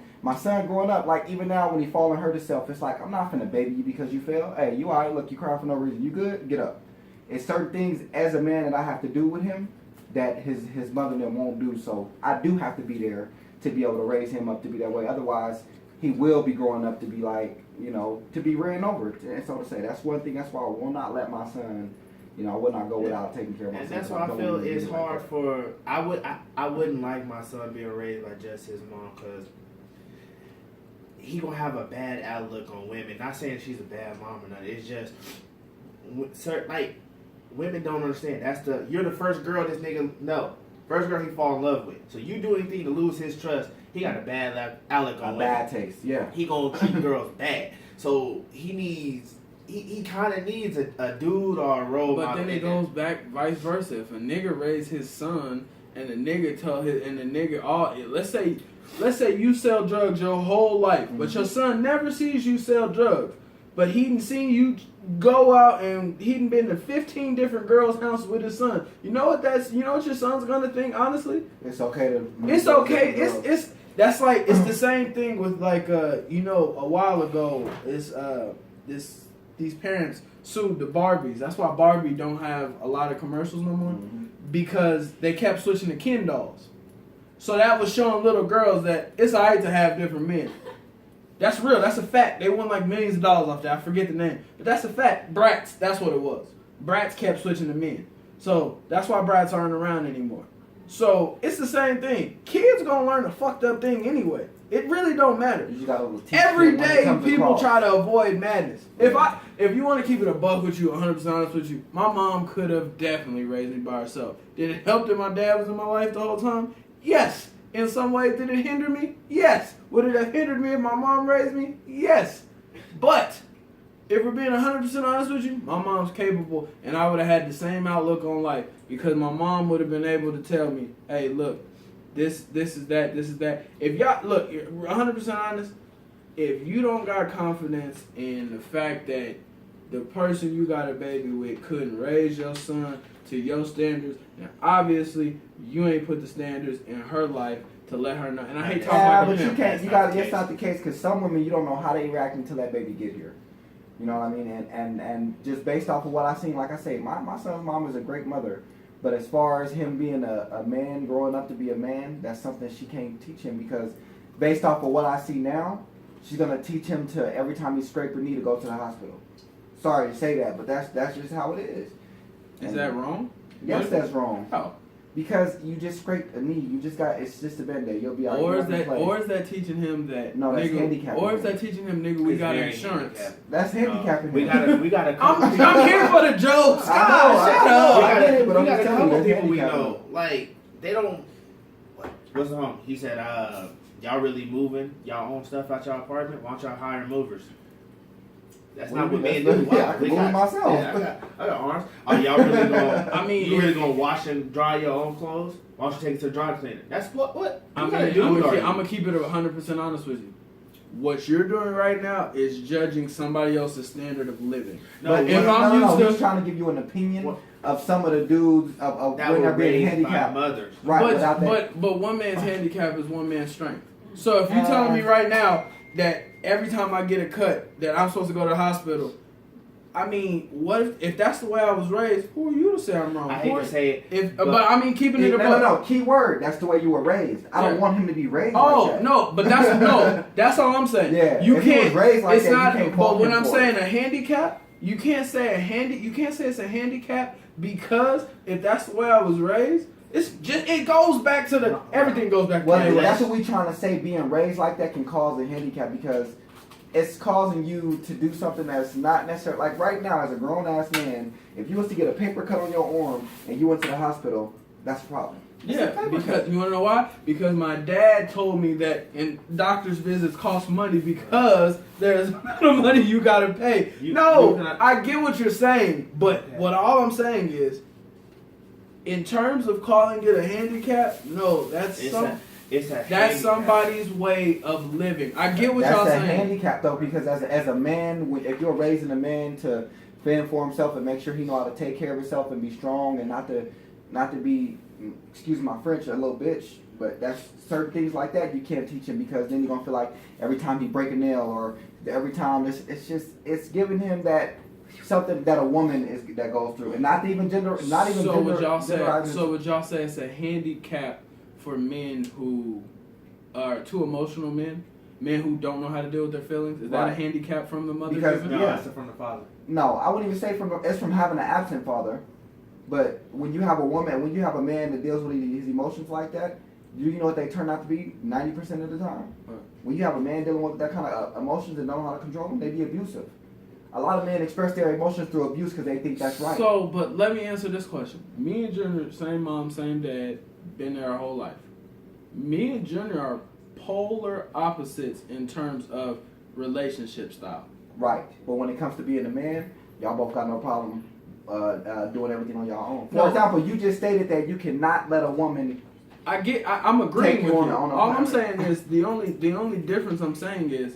growing up, like even now when he fall and hurt himself, it's like, I'm not finna baby you because you fell. Hey, you alright? Look, you crying for no reason. You good? Get up. It's certain things as a man that I have to do with him that his mother and them won't do. So I do have to be there to be able to raise him up to be that way. Otherwise, he will be growing up to be like, to be ran over. And so to say, that's one thing. That's why I will not let my son, I will not go without taking care of my And son. that's why I don't feel want him to it's be like hard that. for I wouldn't like my son being raised by just his mom, because he gonna have a bad outlook on women. Not saying she's a bad mom or nothing. It's just like women don't understand. You're the first girl this nigga first girl he fall in love with. So you do anything to lose his trust, he got a bad outlook on A women. bad taste, yeah. He gonna treat girls bad. So he needs he kind of needs a dude or a role model. But then it goes back vice versa. If a nigga raised his son and the nigga let's say you sell drugs your whole life, but your son never sees you sell drugs, but he done seen you go out and he done been to 15 different girls' houses with his son. You know what your son's gonna think, honestly? It's okay to. It's okay. It's that's like it's the same thing with like a while ago these parents sued the Barbies. That's why Barbie don't have a lot of commercials no more, because they kept switching to Ken dolls. So that was showing little girls that it's alright to have different men. That's real. That's a fact. They won like millions of dollars off that. I forget the name, but that's a fact. Bratz. That's what it was. Bratz kept switching to men. So that's why brats aren't around anymore. So it's the same thing. Kids gonna learn a fucked up thing anyway. It really don't matter. Every day people try to avoid madness. Yeah. If you want to keep it a buck with you, 100% honest with you, my mom could have definitely raised me by herself. Did it help that my dad was in my life the whole time? Yes. In some ways, did it hinder me? Yes. Would it have hindered me if my mom raised me? Yes. But if we're being 100% honest with you, my mom's capable, and I would have had the same outlook on life, because my mom would have been able to tell me, hey, look, this is that. If y'all, look, 100% honest, if you don't got confidence in the fact that the person you got a baby with couldn't raise your son to your standards, then obviously you ain't put the standards in her life to let her know. And I hate talking about but you can't. You got. It's not the case, because some women, you don't know how they react until that baby get here. You know what I mean? And just based off of what I've seen, like I say, my son's mom is a great mother. But as far as him being a man, growing up to be a man, that's something she can't teach him, because based off of what I see now, she's going to teach him to every time he scrape a knee to go to the hospital. Sorry to say that, but that's just how it is. Is that wrong? Yes, that's wrong. How? Because you just scraped a knee. It's just a band-aid. You'll be all right. Or is that teaching him that? No, that's handicapping. Or is that teaching him, nigga, we got insurance? That's handicapping. We gotta. I'm here for the jokes. I get it, but I'm we got just a telling couple you, people we know. Like, they don't. What's the home? He said, y'all really moving y'all own stuff out y'all apartment? Why don't y'all hire movers? That's not what men do. Yeah, I can move myself. Yeah, I got arms. Are y'all really going? You really gonna wash and dry your own clothes? Why don't you take it to the dry cleaner? That's what. I'm gonna keep it 100% honest with you. What you're doing right now is judging somebody else's standard of living. He's trying to give you an opinion of some of the dudes of when they're being handicapped. Mothers. Right, but one man's handicap is one man's strength. So if you're telling me right now that every time I get a cut that I'm supposed to go to the hospital, I mean, what if that's the way I was raised? Who are you to say I'm wrong? I hate to say it, but I mean, keeping it above. No. Key word. That's the way you were raised. I don't want him to be raised. Oh like that. no, but that's all I'm saying. Yeah, you if can't. He was raised like it's that, not. You can't but when I'm saying a handicap, you can't say You can't say it's a handicap, because if that's the way I was raised, it's just it goes back to everything goes back to that's what we trying to say. Being raised like that can cause a handicap, because it's causing you to do something that's not necessary. Like right now, as a grown-ass man, if you was to get a paper cut on your arm and you went to the hospital, that's a problem. Yeah, because you want to know why? Because my dad told me that doctor's visits cost money, because there's no money you gotta pay. I get what you're saying, but what all I'm saying is, in terms of calling it a handicap, no, that's somebody's way of living. I get what y'all saying. That's a handicap though, because as a man, if you're raising a man to fend for himself and make sure he know how to take care of himself and be strong and not to be, excuse my French, a little bitch, but that's certain things like that you can't teach him, because then you're gonna feel like every time he break a nail or every time it's giving him that something that a woman that goes through, and not even gender. So would y'all say it's a handicap for men who are too emotional men who don't know how to deal with their feelings? Is that a handicap from the mother? It's from the father. No, I wouldn't even say it's from having an absent father. But when you have a man that deals with his emotions like that, do you know what they turn out to be 90% of the time? Right. When you have a man dealing with that kind of emotions and don't know how to control them, they be abusive. A lot of men express their emotions through abuse because they think that's right. So, but let me answer this question. Me and Junior, same mom, same dad, been there our whole life. Me and Junior are polar opposites in terms of relationship style. Right. But when it comes to being a man, y'all both got no problem doing everything on your own. For No. example, you just stated that you cannot let a woman. I'm agreeing Take with you you. on a All I'm planet. saying is the only difference I'm saying is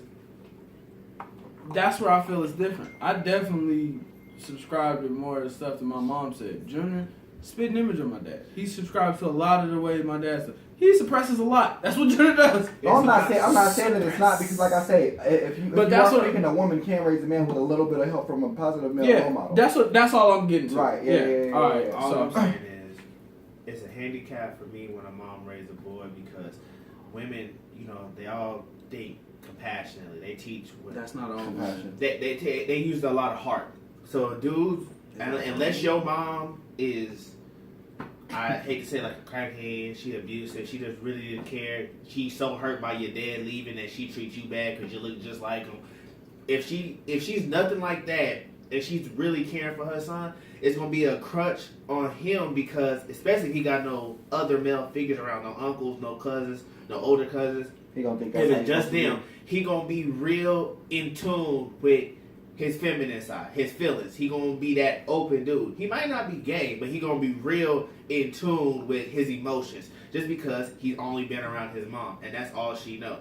that's where I feel it's different. I definitely subscribe to more of the stuff that my mom said. Junior, spit an image of my dad. He subscribes to a lot of the way my dad said. He suppresses a lot. That's what Junior does. No, I'm not saying that it's not, because like I say, if you that's are what- thinking a woman can raise a man with a little bit of help from a positive male role Yeah, model. that's all I'm getting to. Right, yeah. All right. All So I'm saying is, it's a handicap for me when a mom raised a boy because women, they all think compassionately. They teach with that's not all. Compassion. they use a lot of heart. So dudes, unless your mom is, I hate to say like a crackhead, she abusive, she just really didn't care. She's so hurt by your dad leaving that she treats you bad because you look just like him. If she's nothing like that, and she's really caring for her son, it's gonna be a crutch on him because, especially if he got no other male figures around, no uncles, no cousins, no older cousins. He gonna think If that's it's just them, he gonna be real in tune with his feminine side, his feelings. He gonna be that open dude. He might not be gay, but he gonna be real in tune with his emotions, just because he's only been around his mom, and that's all she know.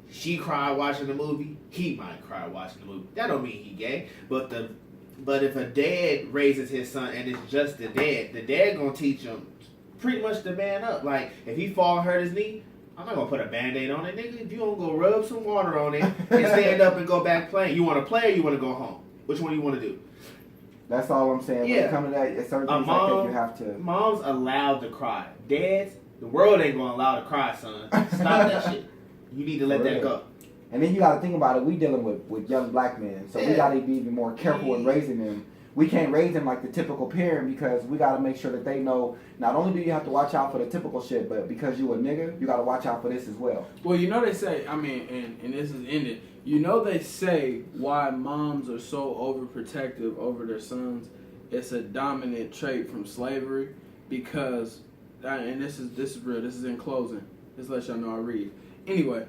She cried watching the movie. He might cry watching the movie. That don't mean he gay, but if a dad raises his son and it's just the dad gonna teach him pretty much to man up. Like if he fall and hurt his knee, I'm not gonna put a band-aid on it, nigga. If you don't go rub some water on it and stand up and go back playing, you want to play or you want to go home? Which one do you want to do? That's all I'm saying. When Yeah. it comes to that, it's certain A things like that mom- you have to. Mom's allowed to cry. Dads, the world ain't gonna allow to cry, son. Stop that shit. You need to let For that real. go. And then you got to think about it. We dealing with young black men, so we Yeah. got to be even more careful in raising them. We can't raise them like the typical parent because we got to make sure that they know. Not only do you have to watch out for the typical shit, but because you a nigga, you got to watch out for this as well. Well, they say, and this is ended. They say why moms are so overprotective over their sons. It's a dominant trait from slavery because, and this is real. This is in closing. Just let y'all know I read. Anyway,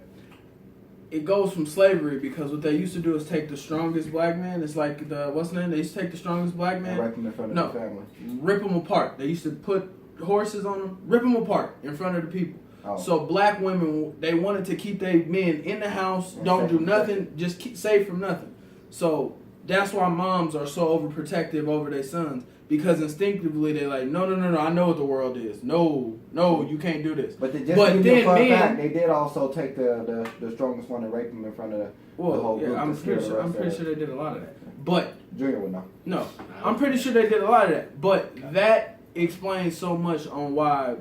it goes from slavery because what they used to do is take the strongest black man. It's like what's the name? They used to take the strongest black man, Right from in front of No. the family. rip them apart. They used to put horses on them, rip them apart in front of the people. Oh. So black women, they wanted to keep their men in the house, And don't safe do from nothing, just keep safe from nothing. So that's why moms are so overprotective over their sons, because instinctively they're like, no, I know what the world is. No, you can't do this. But to give But you a then fun men- fact, they did also take the strongest one and rape him in front of the whole group. I'm to scare pretty the sure. I'm rest pretty of sure they did a lot of that. But Junior would know. no, I'm pretty sure they did a lot of that. But that explains so much on why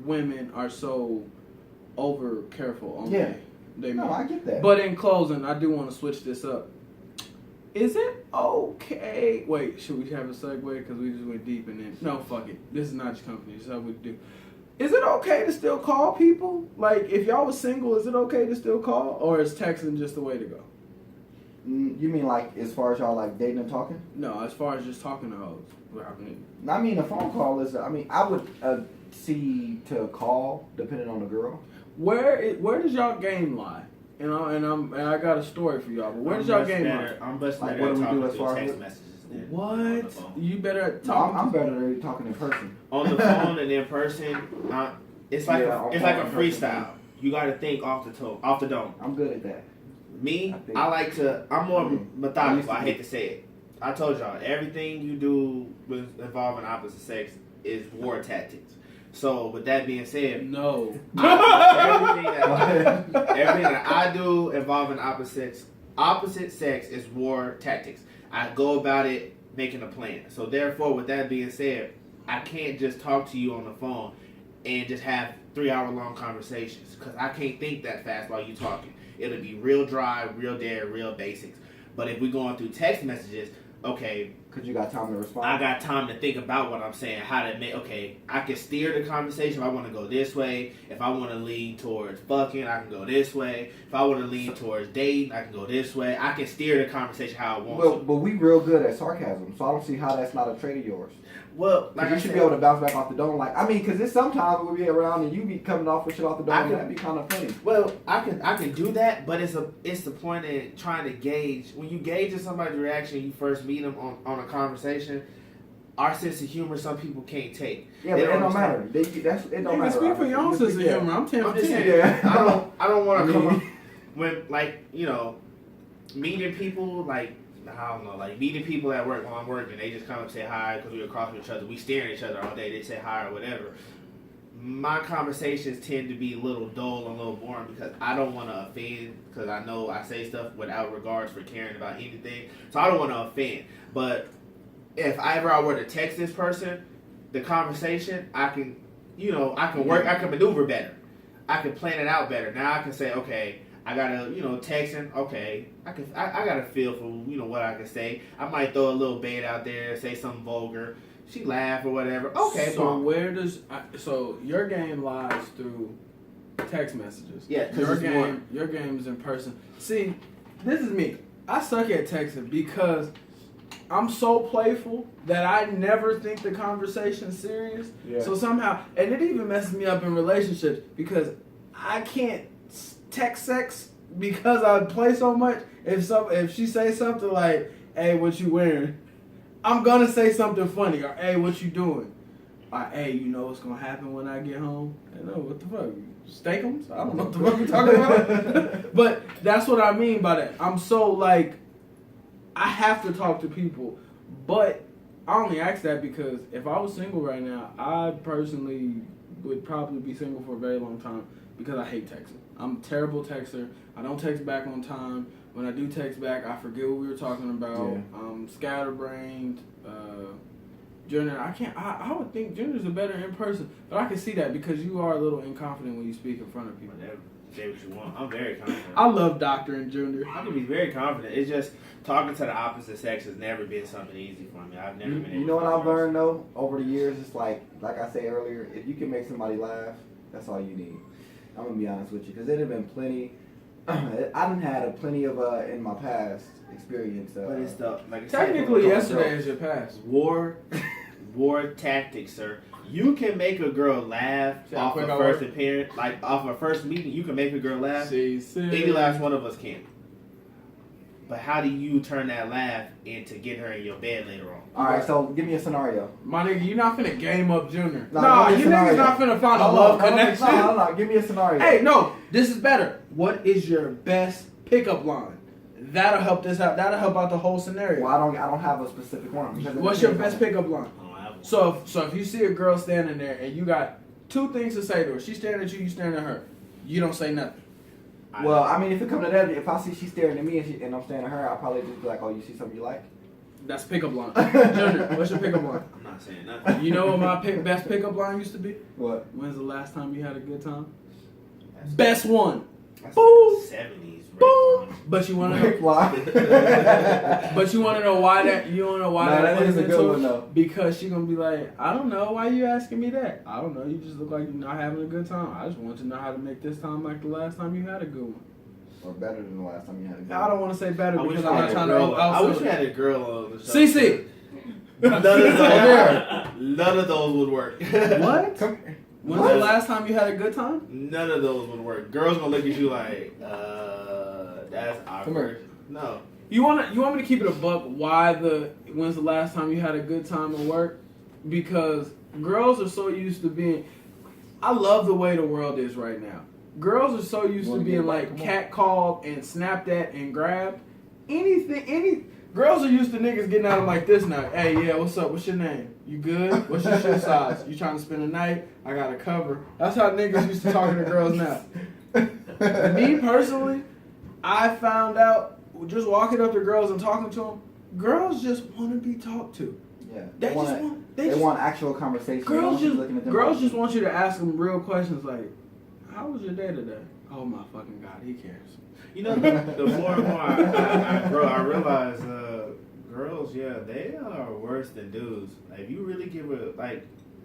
women are so over careful on Yeah. they No, I get that. But in closing, I do want to switch this up. Is it okay? Wait, should we have a segue? Because we just went deep and then. No, fuck it. This is not your company. This is how we do. Is it okay to still call people? Like, if y'all was single, is it okay to still call? Or is texting just the way to go? You mean like as far as y'all like dating and talking? No, as far as just talking to hoes. I mean, a phone call is. I mean, I would see to a call depending on the girl. Where does y'all game lie? And I got a story for y'all. But where does y'all game lie? I'm much Like, better what at do we do talking as through far as text what- messages than on the What? phone. You better at No, talking. I'm better at talking in person. On the phone and in person, it's like Yeah, it's like a on person. freestyle. You got to think off the dome. I'm good at that. Me, I think- I'm more I used methodical. to I be. hate to say it. I told y'all, everything you do with involving opposite sex is war tactics. So with that being said, No. everything that I do involving opposite sex is war tactics. I go about it making a plan. So therefore, with that being said, I can't just talk to you on the phone and just have 3-hour-long conversations because I can't think that fast while you talking. It'll be real dry, real dead, real basics. But if we're going through text messages, okay, Cause you got time to respond. I got time to think about what I'm saying, how to make, okay, I can steer the conversation if I want to go this way. If I want to lean towards fucking, I can go this way. If I want to lean towards dating, I can go this way. I can steer the conversation how I want Well, to. but we real good at sarcasm, so I don't see how that's not a trait of yours. Well, like you should be able to bounce back off the dome. Like, I mean, because there's sometimes we'll be around and you be coming off with shit off the dome, and that'd be kind of funny. Well, I can do that, but it's the point in trying to gauge. When you gauge somebody's reaction, you first meet them on a conversation. Our sense of humor, some people can't take. Yeah, but it don't matter. It don't matter. Speak for your own sense of humor. I'm 10 for 10. Yeah. I don't want to come up when, like, you know, meeting people, like, I don't know, like meeting people at work while I'm working. They just come up and say hi because we across from each other. We stare at each other all day. They say hi or whatever. My conversations tend to be a little dull and a little boring because I don't want to offend, because I know I say stuff without regards for caring about anything. So I don't want to offend. But if I were to text this person, the conversation, I can work, I can maneuver better. I can plan it out better. Now I can say, okay, I gotta, texting, okay, I gotta feel for, what I can say. I might throw a little bait out there, say something vulgar. She laugh or whatever. Okay, so so your game lies through text messages. Yeah, your game is in person. See, this is me. I suck at texting because I'm so playful that I never think the conversation's serious. Yeah. So somehow, and it even messes me up in relationships because I can't text sex because I play so much. If she says something like, "Hey, what you wearing?" I'm gonna say something funny, or "Hey, what you doing?" Or, "Hey, you know what's gonna happen when I get home?" I know, what the fuck? Steakums? I don't know what the fuck you're talking about. But that's what I mean by that. I'm so like, I have to talk to people, but I only ask that because if I was single right now, I personally would probably be single for a very long time because I hate texting. I'm a terrible texter. I don't text back on time. When I do text back, I forget what we were talking about. Yeah. I'm scatterbrained. Junior, I would think Junior's a better in person, but I can see that because you are a little inconsistent when you speak in front of people. Say what you want. I'm very confident. I love Doctor and Junior. I can be very confident. It's just talking to the opposite sex has never been something easy for me. I've never been. You know what I've learned though over the years? It's like I said earlier, if you can make somebody laugh, that's all you need. I'm gonna be honest with you, because there have been plenty. I done had plenty of in my past experience. But it's technically yesterday is your past. War tactics, sir. You can make a girl laugh off a first appearance, like off a first meeting. You can make a girl laugh. Any last one of us can. But how do you turn that laugh into get her in your bed later on? All right, so give me a scenario. My nigga, you not finna game up Junior. No, you niggas not finna find a love connection. No, give me a scenario. Hey, no, this is better. What is your best pickup line? That'll help this out. That'll help out the whole scenario. Well, I don't have a specific one. What's your best pickup line? So if you see a girl standing there and you got two things to say to her, she's staring at you, you staring at her, you don't say nothing. Well, I mean, if it comes to that, if I see she's staring at me and I'm staring at her, I'll probably just be like, "Oh, you see something you like?" That's pickup line. Junior, what's your pickup line? I'm not saying nothing. You know what my best pickup line used to be? What? When's the last time you had a good time? Best one. That's boom. Like 70s. Boom. But you want to know. But you want to know why that? You want to know why that is a good one though. Because she gonna be like, I don't know why you asking me that. I don't know. You just look like you're not having a good time. I just want to know how to make this time like the last time you had a good one. Or better than the last time you had a good one. I don't want to say better because I'm not trying to. I wish we had a girl on the show. CC. None of those would work. What? When's the last time you had a good time? None of those would work. Girls gonna look at you like, that's awkward. No. You want me to keep it a buck? When's the last time you had a good time at work? Because girls are so used to being. I love the way the world is right now. Girls are so used to being like catcalled and snapped at and grabbed. Girls are used to niggas getting at them like this now. Hey, yeah, what's up? What's your name? You good? What's your shoe size? You trying to spend a night? I got a cover. That's how niggas used to talking to girls now. Me personally, I found out just walking up to girls and talking to them, girls just want to be talked to. Yeah, they want actual conversation. Girls just want you to ask them real questions like, "How was your day today?" Oh my fucking God, he cares. You know, the more and more I grow, I realize girls, yeah, they are worse than dudes. Like, if you really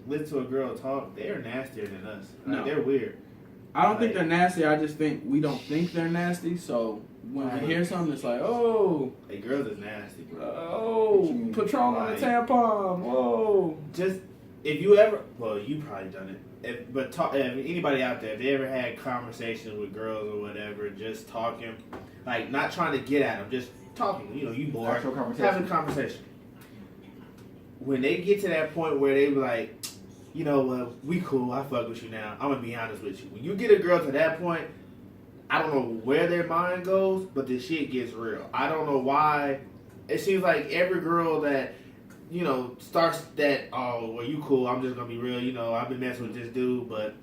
listen to a girl talk, they are nastier than us. Like, they're weird. I don't think they're nasty. I just think we don't think they're nasty. So when we hear something, it's like, oh, hey, girls is nasty, bro. Oh, Patron on the tampon. Whoa. Just if you ever, well, you probably done it. If anybody out there, if they ever had conversations with girls or whatever, just talking, like not trying to get at them, just talking. You know, you bored, having a conversation. When they get to that point where they be like, you know, well, we cool. I fuck with you now. I'm gonna be honest with you. When you get a girl to that point, I don't know where their mind goes, but the shit gets real. I don't know why. It seems like every girl that, you know, starts that, oh, well, you cool. I'm just gonna be real. You know, I've been messing with this dude, but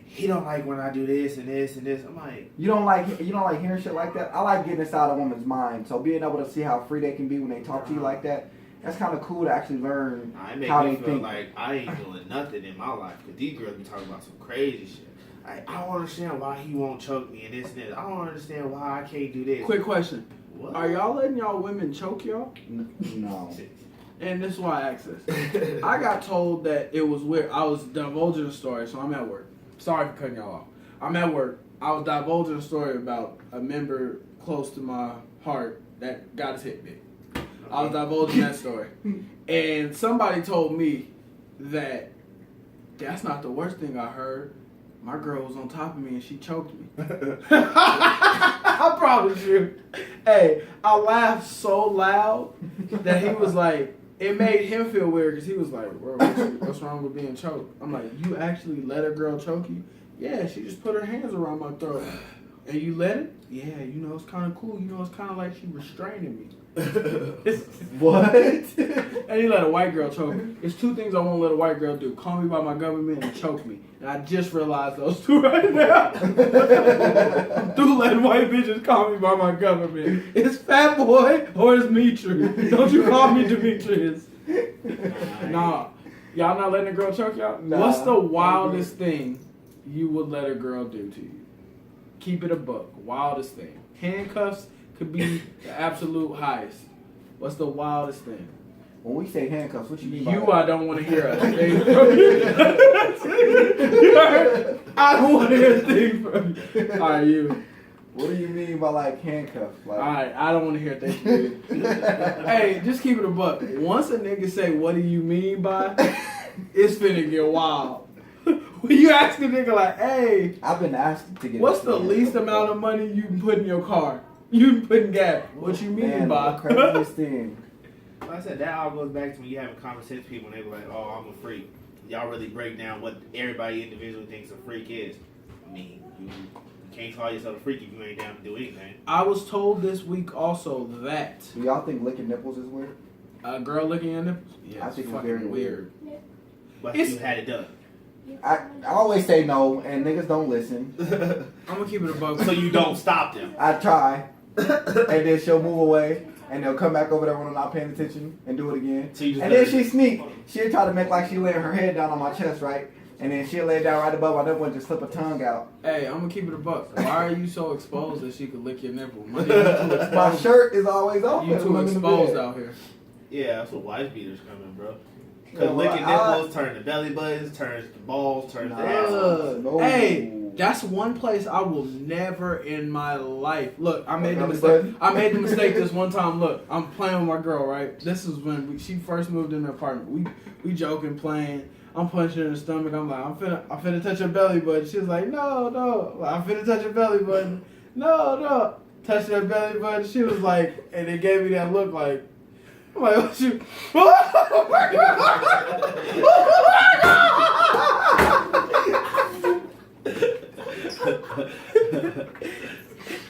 he don't like when I do this and this and this. I'm like, you don't like hearing shit like that. I like getting inside a woman's mind. So being able to see how free they can be when they talk to you like that. That's kind of cool to actually learn how they think. Like I ain't doing nothing in my life because these girls be talking about some crazy shit. Like, I don't understand why he won't choke me and this and this. I don't understand why I can't do this. Quick question. What? Are y'all letting y'all women choke y'all? No. And this is why I asked this. I got told that it was weird. I was divulging a story, so I'm at work. Sorry for cutting y'all off. I'm at work. I was divulging a story about a member close to my heart that got his hip bit. I was divulging that story. And somebody told me that that's not the worst thing I heard. My girl was on top of me and she choked me. I promise you. Hey, I laughed so loud that he was like, it made him feel weird because he was like, bro, what's wrong with being choked? I'm like, you actually let a girl choke you? Yeah, she just put her hands around my throat. And you let it? Yeah, you know, it's kind of cool. You know, it's kind of like she restraining me. What? And you let a white girl choke me. It's two things I won't let a white girl do. Call me by my government and choke me. And I just realized those two right now. I'm through letting white bitches call me by my government. It's Fat Boy or it's Mitri. Don't you call me Demetrius. Nah. Y'all not letting a girl choke y'all? Nah, what's the wildest thing you would let a girl do to you? Keep it a buck. Wildest thing. Handcuffs could be the absolute highest. What's the wildest thing? When we say handcuffs, what you mean by You, that? I don't want to hear a thing from you. I don't want to hear a thing from you. All right, you. What do you mean by like handcuffs? Like, All right, I don't want to hear a thing from you. Hey, just keep it a buck. Once a nigga say, what do you mean by, it's finna get wild. When you ask a nigga like, hey, I've been asked to get. what's the least amount of money you can put in your car? You can put in gas. What you mean by? The craziest thing. Like I said, that all goes back to when you having conversations with people and they be like, oh, I'm a freak. Y'all really break down what everybody individually thinks a freak is. I mean, you can't call yourself a freak if you ain't down to do anything. I was told this week also that Do y'all think licking nipples is weird? a girl licking your nipples? Yeah, I it's think it's fucking very weird. But It's- you had it done. I always say no, and niggas don't listen. I'm gonna keep it a buck. So you don't stop them. I try, and then she'll move away, and they'll come back over there when I'm not paying attention and do it again. So you just And then she sneak. She'll try to make like she laying her head down on my chest, right? And then she'll lay down right above my nipple and just slip a tongue out. Hey, I'm gonna keep it a buck. Why are you so exposed that she could lick your nipple? Man, you too My exposed. shirt is always open. You when too I'm in the exposed bed. out here. Yeah, that's what wife beaters coming, bro. Yeah, Because well, licking nipples turns to belly buttons, turns to balls, turns to assholes. No. Hey, that's one place I will never in my life. Look, I made the Belly mistake. button? I made the mistake this one time. Look, I'm playing with my girl, right? This is when she first moved in the apartment. We joking, playing. I'm punching her in the stomach. I'm like, I'm finna touch her belly button. She was like, no. Like, I'm finna touch her belly button. No. Touch her belly button. She was like, and it gave me that look like, I'm like, oh shoot. Oh my God.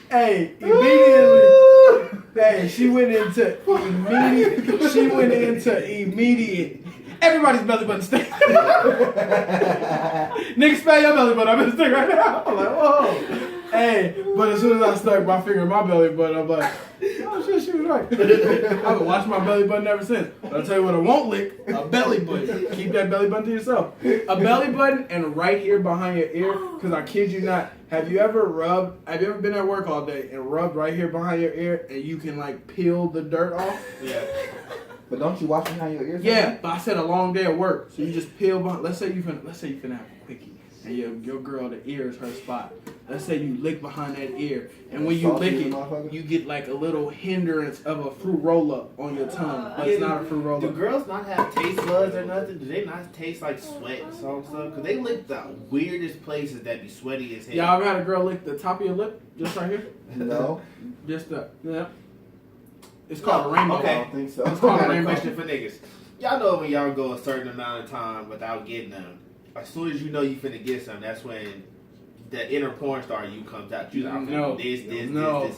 Hey, immediately. Hey, she went into immediate. Everybody's belly button stink. Nigga, spell your belly button. I'm gonna stick right now. I'm like, whoa. Hey, but as soon as I stuck my finger in my belly button, I'm like, oh shit, she was right. I've been watching my belly button ever since. But I'll tell you what I won't lick, a belly button. Keep that belly button to yourself. A belly button and right here behind your ear, because I kid you not, have you ever been at work all day and rubbed right here behind your ear and you can like peel the dirt off? Yeah. But don't you wash behind your ears? Yeah, but I said a long day at work, so you just peel behind. Let's say you finna have a quickie, and your girl, the ear is her spot. Let's say you lick behind that ear, and when you lick it, you get like a little hindrance of a fruit roll up on your tongue, but it's not a fruit roll up. Do girls not have taste buds or nothing? Do they not taste like sweat or some stuff? Cause they lick the weirdest places that be sweaty as hell. Y'all ever had a girl lick the top of your lip, just right here? No. Just yeah. It's called a rainbow. Okay. I don't think so. It's called a question for niggas. Y'all know when y'all go a certain amount of time without getting them, as soon as you know you finna get some, that's when the inner porn star you comes out. You like, I'm finna do this, and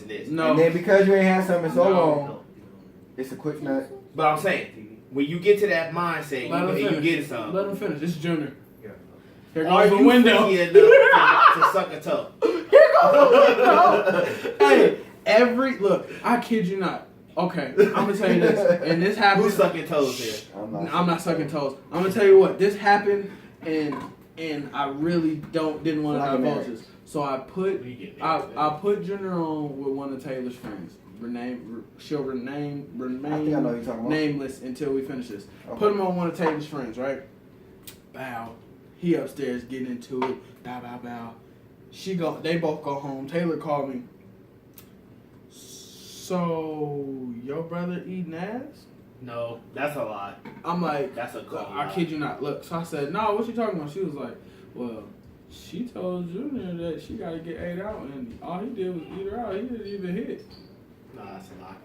this. No. And then because you ain't had something so long, it's a quick nut. But I'm saying, when you get to that mindset, you get some. Let him finish. It's Junior. Here Are goes the you window. freaky enough to suck a toe? Here goes the window. Hey, look, I kid you not. Okay, I'm gonna tell you this, and this happened. Who's sucking toes here? I'm not sucking toes. I'm gonna tell you what. This happened, and I really didn't want to divulge this. So I put Junior on with one of Taylor's friends. She'll remain nameless until we finish this. Okay. Put him on one of Taylor's friends, right? Bow. He upstairs getting into it. Bow, bow, bow. They both go home. Taylor called me. So your brother eating ass? No, that's a lie. I'm like, that's a lie. I kid you not. Look, so I said, no, what you talking about? She was like, well, she told Junior that she got to get ate out, and all he did was eat her out. He didn't even hit. Nah, that's a lie.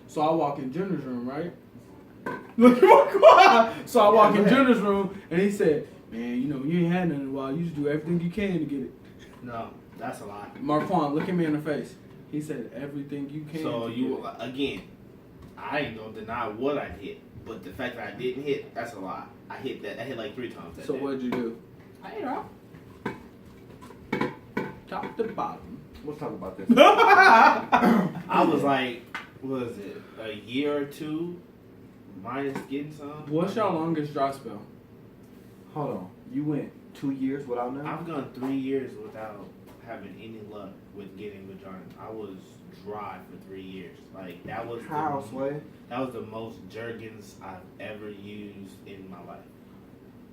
So I walk in Junior's room, right? Look at my car. So I walk in Junior's room, and he said, man, you ain't had nothing in a while. You just do everything you can to get it. No, that's a lie. Marquand, look at me in the face. He said everything you can. So again, I ain't gonna deny what I hit, but the fact that I didn't hit, that's a lie. I hit like 3 times that So day. what'd you do? I ate out. Top to bottom. We'll talk about this. I was like, what was it, a year or 2 minus getting some? What's your longest dry spell? Hold on. You went 2 years without nothing? I've gone 3 years without having any luck with getting vagina. I was dry for 3 years. Like that was that was the most Jergens I've ever used in my life.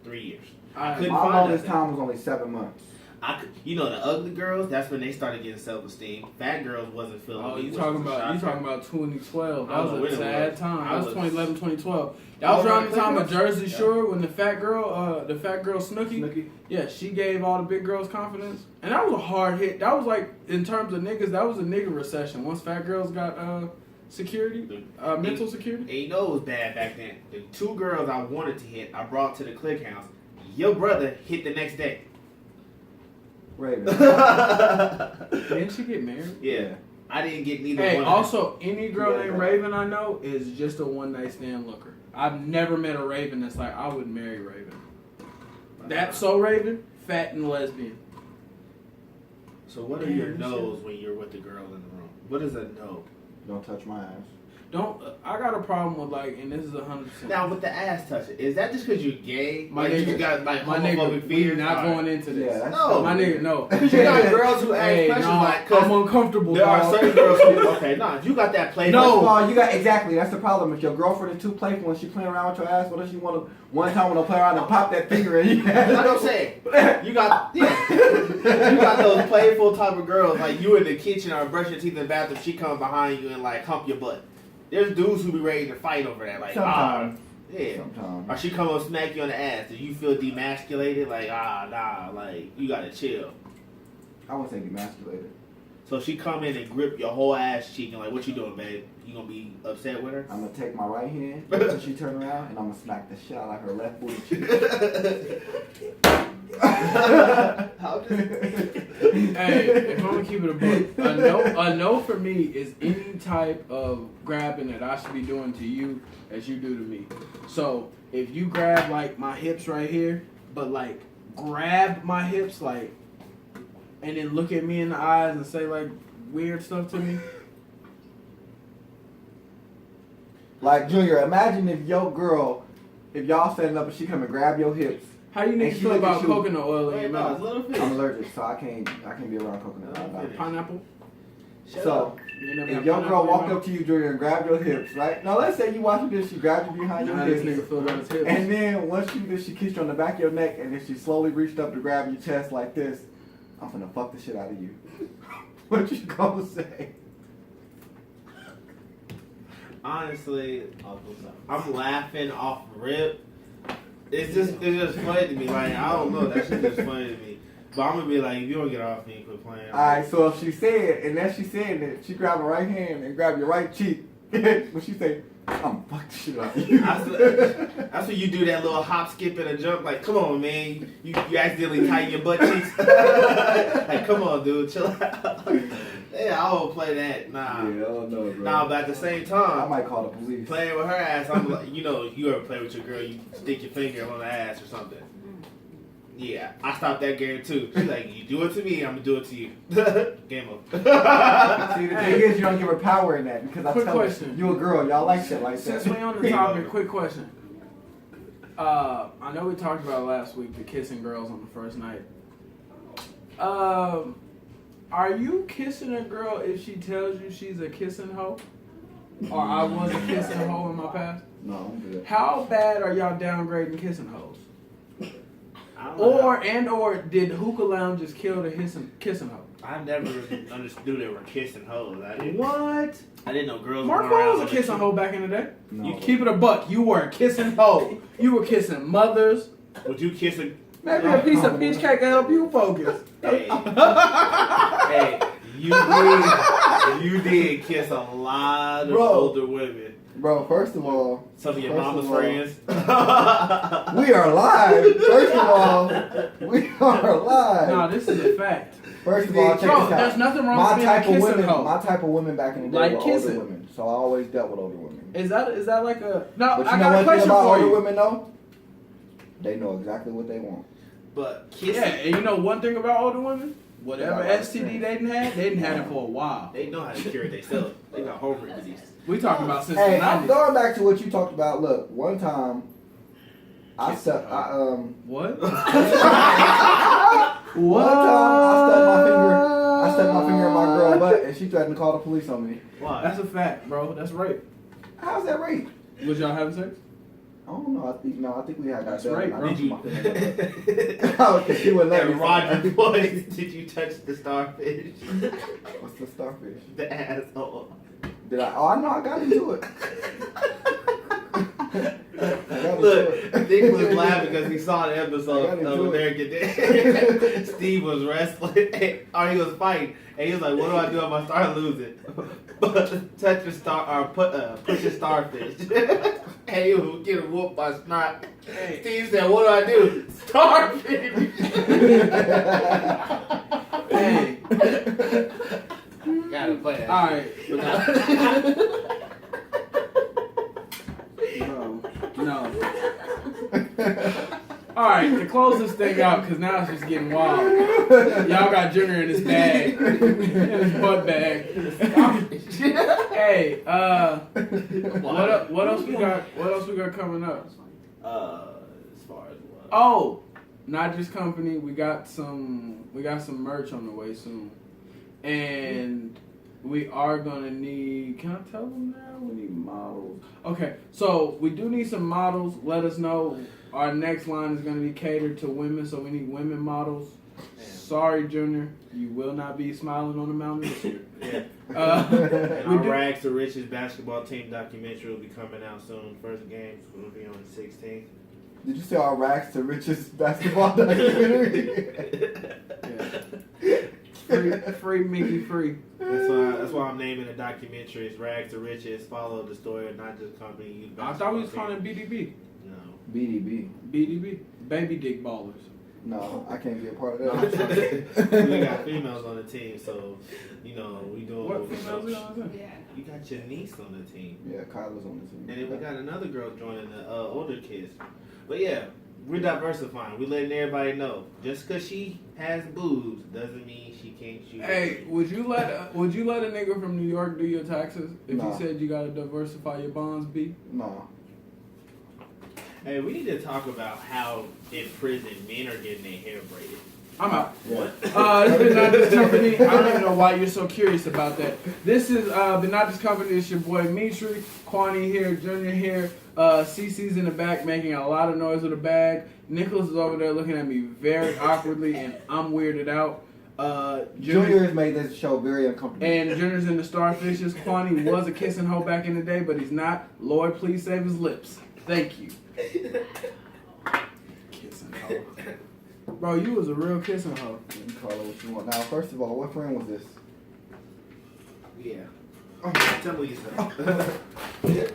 3 years. I couldn't my find longest nothing. time was only 7 months. The ugly girls. That's when they started getting self-esteem. Fat girls wasn't feeling. Oh, you talking about 2012? That was a sad time. That was 2011, 2012. That was around the time of Jersey Shore when the fat girl Snooki. Yeah, she gave all the big girls confidence, and that was a hard hit. That was like in terms of niggas, that was a nigga recession. Once fat girls got security, mental security. And you know it was bad back then. The 2 girls I wanted to hit, I brought to the click house. Your brother hit the next day. Raven. Didn't she get married? Yeah. I didn't get neither one. Hey, also, any girl named Raven I know is just a one-night stand looker. I've never met a Raven that's like, I would marry Raven. That's so Raven, fat and lesbian. So what are your no's when you're with the girl in the room? What is a no? Don't touch my ass. I got a problem with and this is 100%. Now with the ass touching, is that just because you're gay? My nigga, you got like my homophobic nigga, fears? we not going into this. Yeah, no, my nigga, no. Because you got girls who ask questions I'm uncomfortable. There are certain girls who if you got that playful. No, well, you got exactly. That's the problem. If your girlfriend is too playful and she playing around with your ass, what if you want to one time when they play around and pop that finger in? That's what I'm saying. You got you got those playful type of girls like you in the kitchen or brushing your teeth in the bathroom. She come behind you and like hump your butt. There's dudes who be ready to fight over that. Like, sometimes. Yeah. Sometimes. Or she come up smack you on the ass. Do you feel demasculated? Like, nah, like, you gotta chill. I wouldn't say demasculated. So she come in and grip your whole ass cheek and like, what you doing, babe? You gonna be upset with her? I'm gonna take my right hand until she turn around and I'm gonna smack the shit out of her left booty cheek. Hey, if I'm gonna keep it a book, a no for me is any type of grabbing that I should be doing to you as you do to me. So if you grab like my hips right here, but like grab my hips like, and then look at me in the eyes and say like weird stuff to me. Like Junior, imagine if your girl, if y'all standing up and she come and grab your hips. How you niggas feel about coconut oil in your mouth? I'm allergic, so I can't be around coconut oil. Pineapple? So, if your girl walked up to you, Junior, and grabbed your hips, right? Now, let's say you watching this, she grabbed you behind your this hips. nigga filled out his hips. And then once she did, she kissed you on the back of your neck, and then she slowly reached up to grab your chest like this. I'm finna fuck the shit out of you. What you gonna say? Honestly, I'm laughing off rip. It's just funny to me. Like, I don't know, that shit just funny to me. But I'm gonna be like, if you don't get off me, quit playing. Alright, so if she said, and as she saying it, she grab her right hand and grab your right cheek. When she say, I'm fuck the shit out of you. That's when you do that little hop, skip, and a jump. Like, come on, man. You accidentally tighten your butt cheeks. Like, come on, dude. Chill out. Yeah, I won't play that. Nah. Yeah, I don't know, bro. Nah, but at the same time, I might call the police. playing with her ass, I'm like, you ever play with your girl, you stick your finger on the ass or something. Yeah, I stopped that game too. She's like, you do it to me, I'm gonna do it to you. Game over. See, the thing is, you don't give her power in that because I Quick tell question. her, you a girl, y'all like shit like that. Since we on the topic, quick question. I know we talked about last week the kissing girls on the first night. Are you kissing a girl if she tells you she's a kissing hoe? Or I was a kissing hoe in my past? No, I'm good. How bad are y'all downgrading kissing hoes? I don't know. Or did hookah lounges kill the kissing hoe? I never understood they were kissing hoes. What? I didn't know girls Mark were around was a with kissing a- hoe back in the day. No. You keep it a buck. You were a kissing hoe. You were kissing mothers. Would you kiss a... Maybe a piece of peach cake can help you focus. Hey, hey, you did kiss a lot of Bro. older women. Bro, first of all, Some of your First mama's of all, friends. we are live. First of all, we are live. No, this is a fact. First of all, check Bro, this out. there's nothing wrong My with being a type of kissing women, hoe. my type of women back in the day Like were kissing. older women, so I always dealt with older women. Is that like a... No, But I you know got a one thing question about for older you. women though? They know exactly what they want. But kissing, Yeah, and you know one thing about older women? Whatever Yeah, STD they didn't have it for a while. they know how to cure it themselves. They got home remedies. We talking about since Hey, the I'm 90s. going back to what you talked about. Look, one time, I stuck. What? One time I stuck my finger in my girl's butt, and she threatened to call the police on me. Why? That's a fact, bro. That's rape. How's that rape? Was y'all having sex? I don't know. I think we had that. That's done. right, I bro. think Did you? my finger in her butt. Oh, 'cause she wouldn't let me. And Roger Boys, did you touch the starfish? What's the starfish? The asshole. Did I? Oh, I know. I got into it. Look, Nick was laughing because he saw the episode I got into of it. American Dad. Steve was wrestling, or he was fighting, and he was like, "What do I do if I start losing?" But touch your star or push your starfish, and he was getting whooped by snot. Steve said, "What do I do?" Starfish. Hey. Gotta play that. Alright. No. Alright, to close this thing out, because now it's just getting wild. Y'all got Junior in his bag. In his butt bag. Hey, what else we got? What else we got coming up? As far as what? Oh, not just company. We got some merch on the way soon, and we are gonna need. Can I tell them now? We need models. Okay, so we do need some models. Let us know. Our next line is gonna be catered to women, so we need women models. Sorry, Junior, you will not be smiling on the mountain this year. Yeah. We And our do- Rags to Riches basketball team documentary will be coming out soon. First game will be on the 16th. Did you say our rags to riches basketball documentary? Yeah. Free Mickey, free. That's why I'm naming the documentary. It's Rags to Riches. Follow the story of not just company. Youth I thought we was basketball calling it BDB. team. No. BDB. BDB. Baby dick ballers. No, I can't be a part of No, that. We got females on the team, so we doing What we females we on that? Yeah. You got your niece on the team, Yeah, Kyla's on the team. and then we got another girl joining the older kids. But yeah, we're diversifying. We're letting everybody know. Just because she has boobs doesn't mean she can't shoot. Hey, would you let a nigga from New York do your taxes if Nah. he said you gotta diversify your bonds, B? No. Hey, we need to talk about how in prison men are getting their hair braided. I'm out. Yeah. This is not this company. I don't even know why you're so curious about that. This is the not this company. It's your boy Mitri, Kwani here, Junior here. CC's in the back making a lot of noise with a bag. Nicholas is over there looking at me very awkwardly, and I'm weirded out. Junior has made this show very uncomfortable. And Junior's in the Starfishes. Kwani was a kissing hoe back in the day, but he's not. Lord, please save his lips. Thank you. Kissing hoe. Bro, you was a real kissing hoe. You can call it what you want. Now, first of all, what friend was this? Yeah. Oh. Tell me what you said.